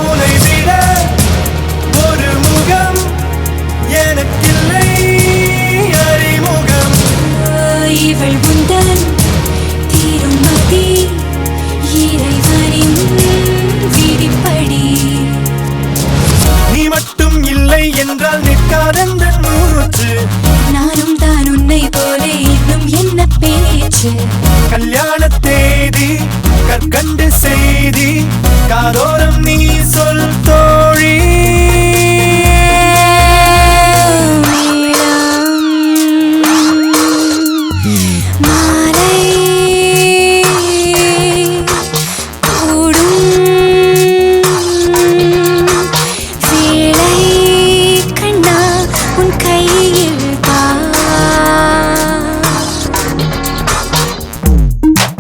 உன்னை விட ஒரு முகம் எனக்கில்லை அறிமுகம் இவள் உந்தன் திருமதி இறைவனின் விதிப்படி நீ மட்டும் இல்லை என்றால் நிற்காதென்ற மூச்சு நானும் தான் உன்னை போல இன்னும் என்ன பேச்சு கல்யாண தேதி கற்கண்டு செய்தி காதோரம் நீ சொல் தோழி மாலை கூடும் வேளை கண்ணா உன் கையில்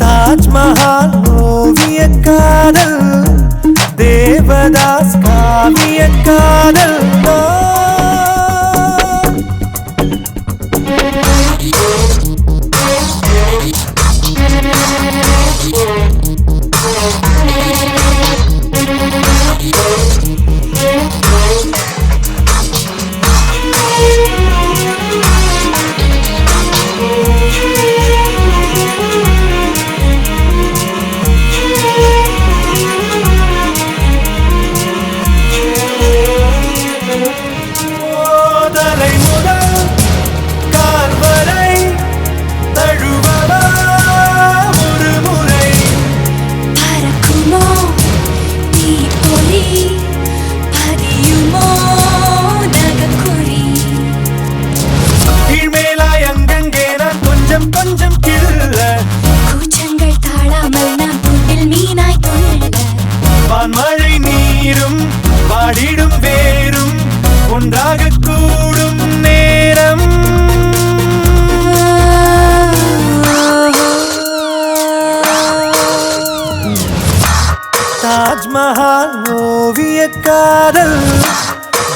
தாஜ்மஹால் ஓவிய காதல் தேவதாஸ் காவிய காதல் மழை நீரும் பாடிடும் வேரும் ஒன்றாக கூடும் நேரம் தாஜ்மஹால் ஓவிய காதல்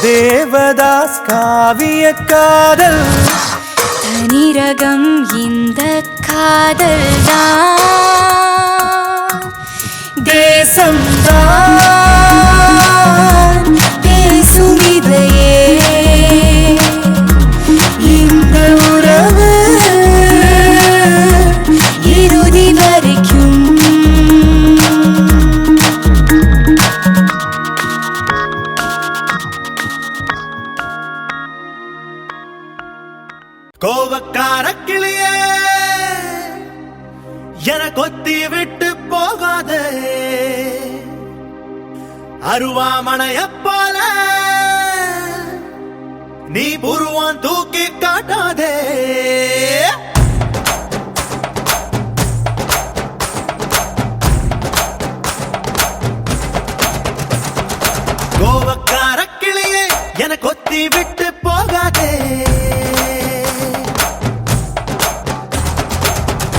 தேவதாஸ் காவிய காதல் தனிரகம் இந்த காதல் தான் தேசம்தான் பேசும் இதையே இந்த உறவு இறுதி வரைக்கும் கோவக்கார கிளியே என கொத்தி விட்டு போகாதே அருவாமனைய போல நீ புருவான் தூக்கி காட்டாதே கோவக்கார கிளியே என கொத்தி விட்டு போகாதே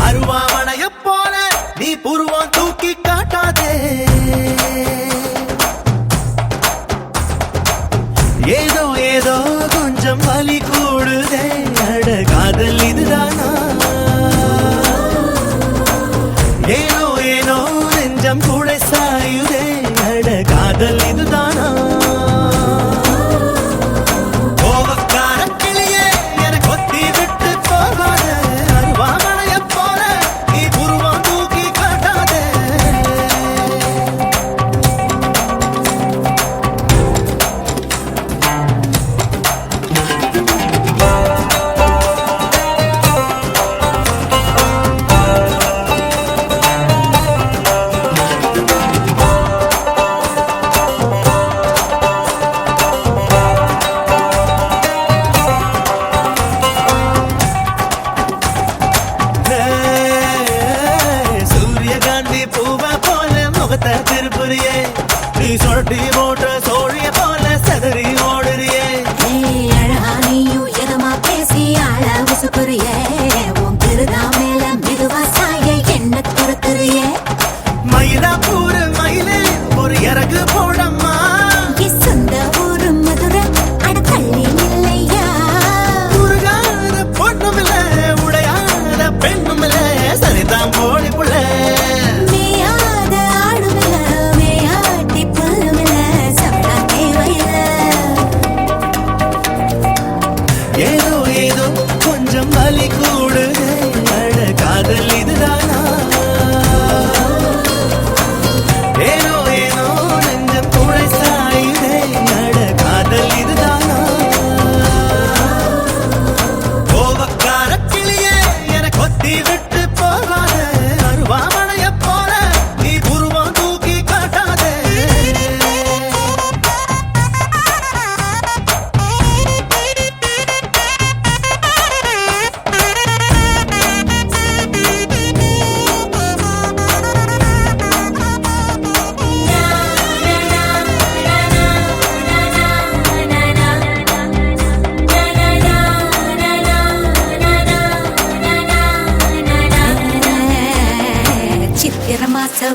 அருவாமனைய போல நீ புருவான் தூக்கி காட்டாதே ஏதோ ஏதோ கொஞ்சம் வலி கூடுதே அட காதல் இதுதானா ஏனோ ஏனோ நெஞ்சம் கூட சாயுதே அட காதல் இதுதானா கோவக்கார கிளியே என கொத்தி விட்டு போகாத அருவாமனைய போல நீ புருவான் தூக்கி காட்டாதே சூரியகாந்தி பூவா போல முகத்தை திருப்புறியே நீ சொட்டி போட்ட சோழிய போல சதறி ஓடுறியே அழகா நீயும் எதமா பேசி ஆள உசுப்புறிய உன் திருதா மேல மெதுவா சாய என்ன துறக்குறிய மயிலாப்பூர் மயிலே ஒரு இறகு போடம்மா சொந்த ஊரு மதுரை அட தள்ளி இல்லையா உருகாத பொண்ணும் இல்ல உடையாத பெண்ணும் இல்ல சரிதான் போடி புள்ள மேயாத ஆடுமில்ல மேயாட்டி புல்லுமில்ல சவடா தேவையில்ல ஏதோ ஏதோ கொஞ்சம் வலி கூடுதே அட காதல் இதுதானா ஏனோ ஏனோ நெஞ்சம் கூட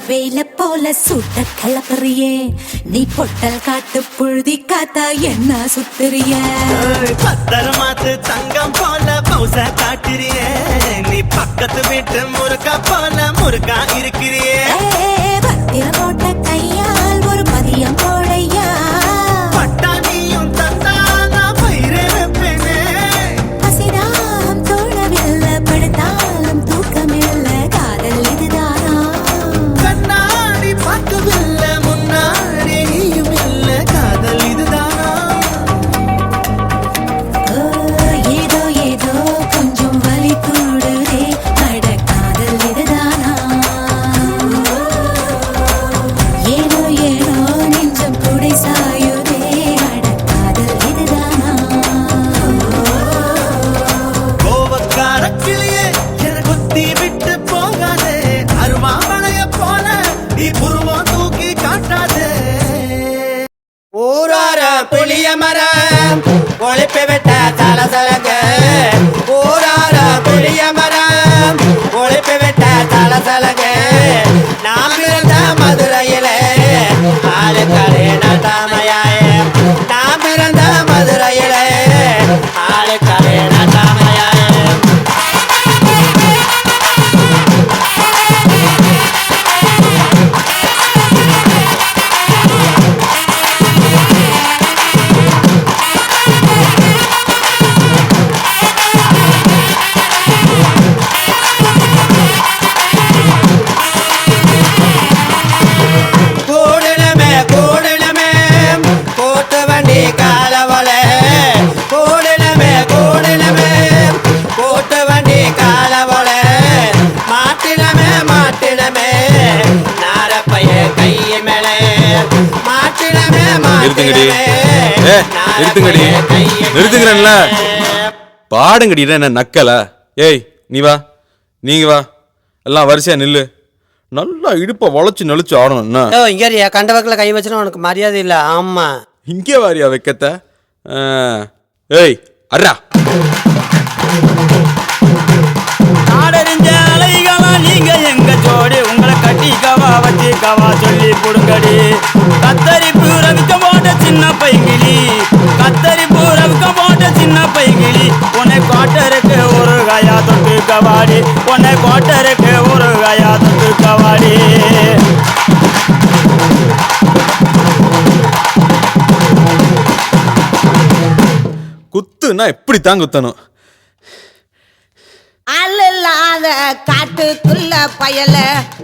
வெயில போல சுட்ட கலப்பறியே நீ பொட்டல் காட்டு புழுதி காத்தா என்ன சுத்துறிய பத்திரமாத்து தங்கம் போல பௌச காட்டுறியே நீ பக்கத்து வீட்டு முறுக்கா போல முறுக்கா இருக்கிறியே பத்திரம் போட்ட கையால் ஒரு மதியம் போடையா பட்டாணியும் தந்தானா பயிரே வைப்பேனே பசிதாம் தோழவில்லை படுத்தாலும் தூக்கமில்லை காதல் இதுதானா கண்ணாடி பார்க்கவில்லை முன்னாடி நீயும் இல்லை காதல் இதுதானா ஏதோ ஏதோ கொஞ்சம் வலி கூடுதே அட காதல் இதுதானா ஏனோ ஏனோ நெஞ்சம் குடை சாயுதே அட காதல் இதுதானா கோவக்கார கிளியே என குத்தி விட்டு போகாதே அருவாமலைய போல நீ புருவம் தூக்கி காட்டாதே ஊரார புளிய மரம் ஒழிப்பு விட்ட தலசலங்க ஊரார புளிய மரம் ஒழிப்பு விட்ட தலசலங்க நாம் இருந்த மதுரையிலே ஆளுக்கரே நட்டாமையாயே நாம் இருந்த மதுரையிலே ஆளுக்கரே நட்டாமையாயே கூடலமே கூடலமே கூட்டு வண்டி காலவளே கூடலமே கூடலமே கூட்டு வண்டி காலவளே மாட்டினமே மாட்டினமே நாரப்பைய கைய மேலே மாட்டினமே நிறுத்துங்கடி. நிறுத்துங்கடி நிறுத்துங்கிறேன்ல. பாடுங்கடி என்ன நக்கல. ஏய் நீ வா, நீங்க வா, எல்லாம் வரிசையா நில்லு. நல்லா இடுப்பை வளைச்சு நெளிச்சு ஆடணும் என்ன. இங்க கண்ட வக்கில் கை வச்சுனா உனக்கு மரியாதை இல்லை. ஆமா இங்கே வாரியா வைக்கத்த. ஏய் அர்ரா நாடறிஞ்ச அலைகளா நீங்க எங்க ஜோடி உங்களை கட்டிக்கவா வச்சுக்கவா சொல்லி புடுங்கடி கத்தரிப்பு ரவிக்க போட்ட சின்ன பைங்கிளி கத்தரிப்பு ரவிக்க போட்ட சின்ன பைங்கிளி உன்னை கோட்டருக்கு ஒரு காயா தொட்டு கவாடி உன்னை கோட்டருக்கு ஒரு காயா தொட்டு கவாடி குத்துனா இப்படித்தான் குத்தணும். அல்லாத காட்டுக்குள்ள பயல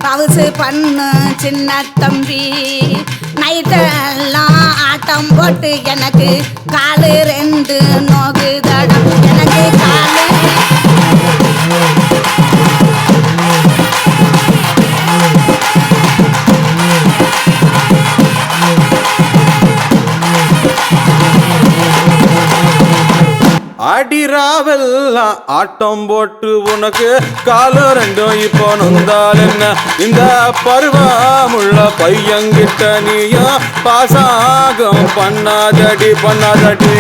பவுசு பண்ணு சின்ன தம்பி நைட்டெல்லாம் ஆட்டம் போட்டு எனக்கு காலு ரெண்டு நோகுதடம் எனக்கு காலு அடிராவெல்லாம் ஆட்டம் போட்டு உனக்கு காலம் ரெண்டும் இப்போ நொந்தால் என்ன. இந்த பருவமுள்ள பையங்கிட்ட நீயும் பாசாகம் பண்ணாதடி பண்ணாதடி.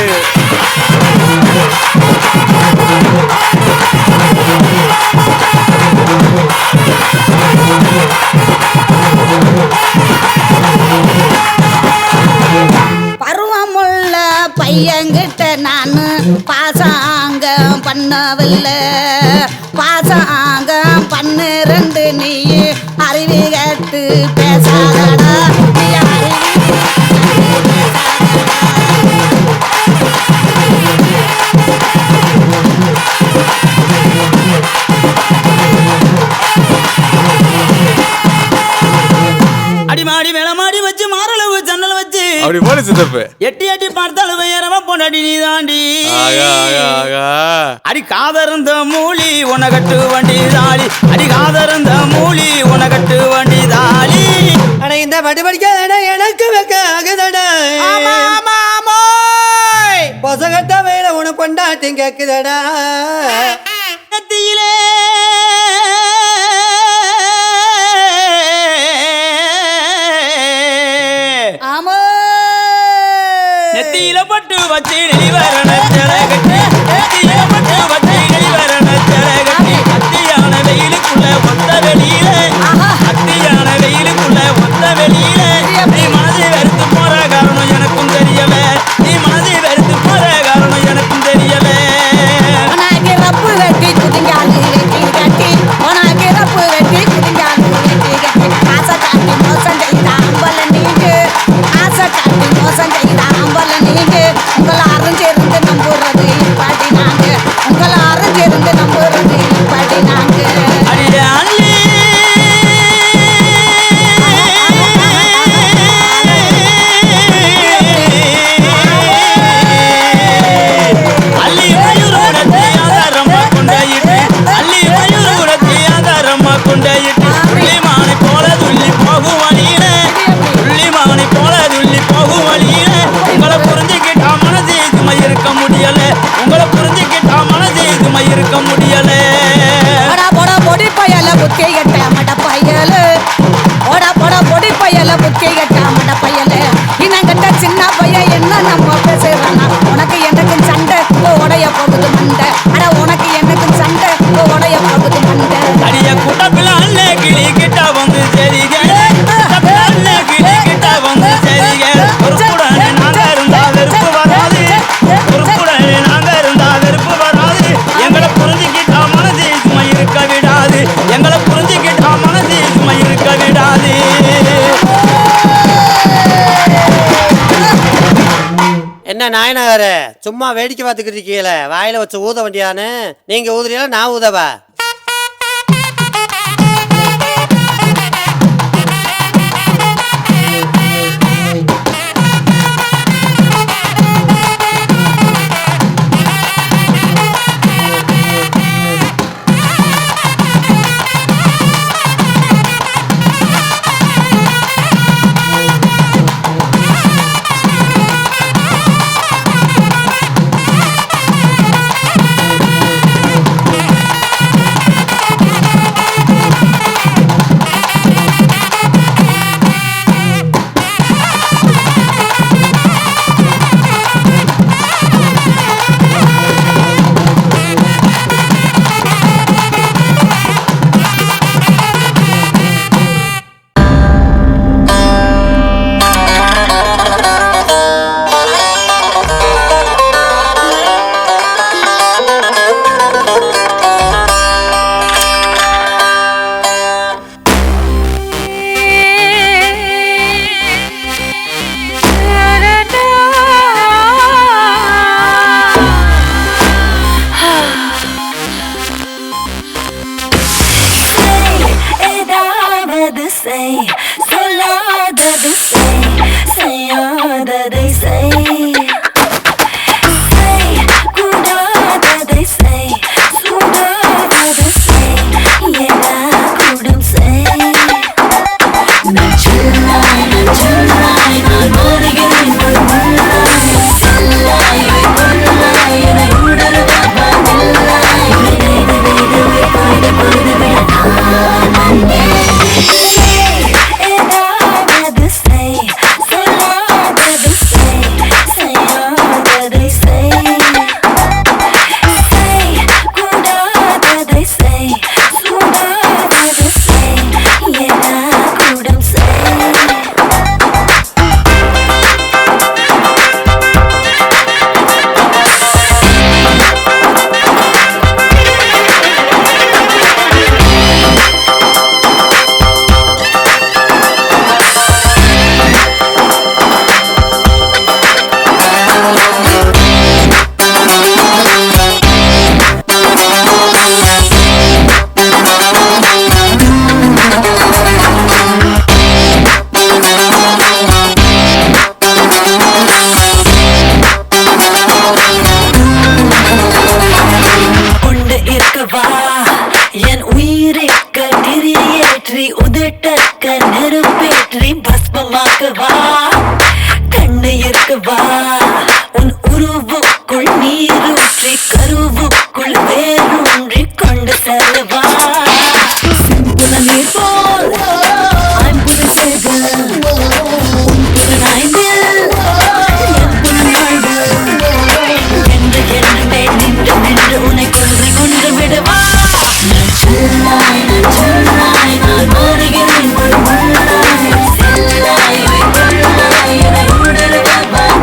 பருவமுள்ள பையன்கிட்ட நான் பாசாங்கம் பண்ணவில்லை பாசாங்கம் பண்ணு ரெண்டு நீ அறிவி கேட்டு பேசாதடா நீ அறிவி அடிமாடி மேலமாடி வச்சு மாரளவு ஜன்னல் வச்சு அப்படி போல சித்தப்பு எட்டி எட்டி பார்த்தாலும் வேறவ பொண்டாடி நீ தாண்டி அடி காதருந்த மூலி உனகட்டு வண்டி தாளி அடி காதருந்த மூலி உனகட்டு வண்டி தாளி ஆனா இந்த பட்டு படிக்காத எனக்கு வைக்க ஆகுதடா பொசகட்ட வேலை உன கொண்டாட்டி கேக்குதடா நெத்தியிலே நெத்தியில பட்டு வச்சு நெளிவரண கட்டி நெத்தியில பட்டு வச்சு நெளிவரண கட்டி அத்தியான வெயிலுக்குள்ள ஒத்த வெளியில அத்தியான வெயில சின்ன பையன் என்ன நம்ம பேசுறானா உனக்கு எனக்கு சண்டை உடைய போகுது மண்டை அட உனக்கு எனக்கு சண்டை உடைய போகுது மண்டை அடிய குட்டப்பில அண்ணே கிளி கிட்ட வந்து சரிக அண்ணே கிளி கிட்ட வந்து சரிக பொறுப்புடனே நாங்க இருந்தா வெறுப்பு வராது பொறுப்புடனே நாங்க இருந்தா வெறுப்பு வராது எங்களை புரிஞ்சுக்கிட்டா மனசு சும்மா இருக்க விடாது எங்களை புரிஞ்சுக்கிட்டா மனசு சும்மா இருக்க விடாது என்ன நாயனகாரு சும்மா வேடிக்கை பார்த்துக்கிட்டு இருக்கீங்களே வாயில வச்சு ஊத வேண்டியான்னு நீங்க ஊதுறீங்களா நான் ஊதவா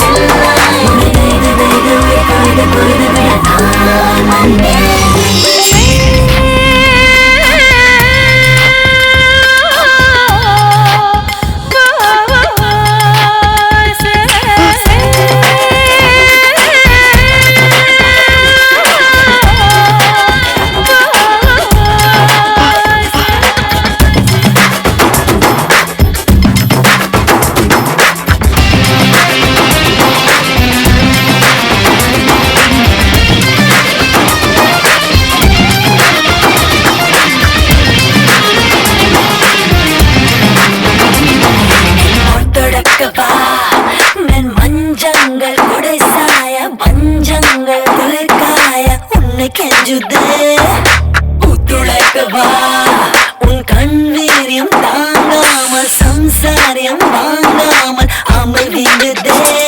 Bye. விடாதே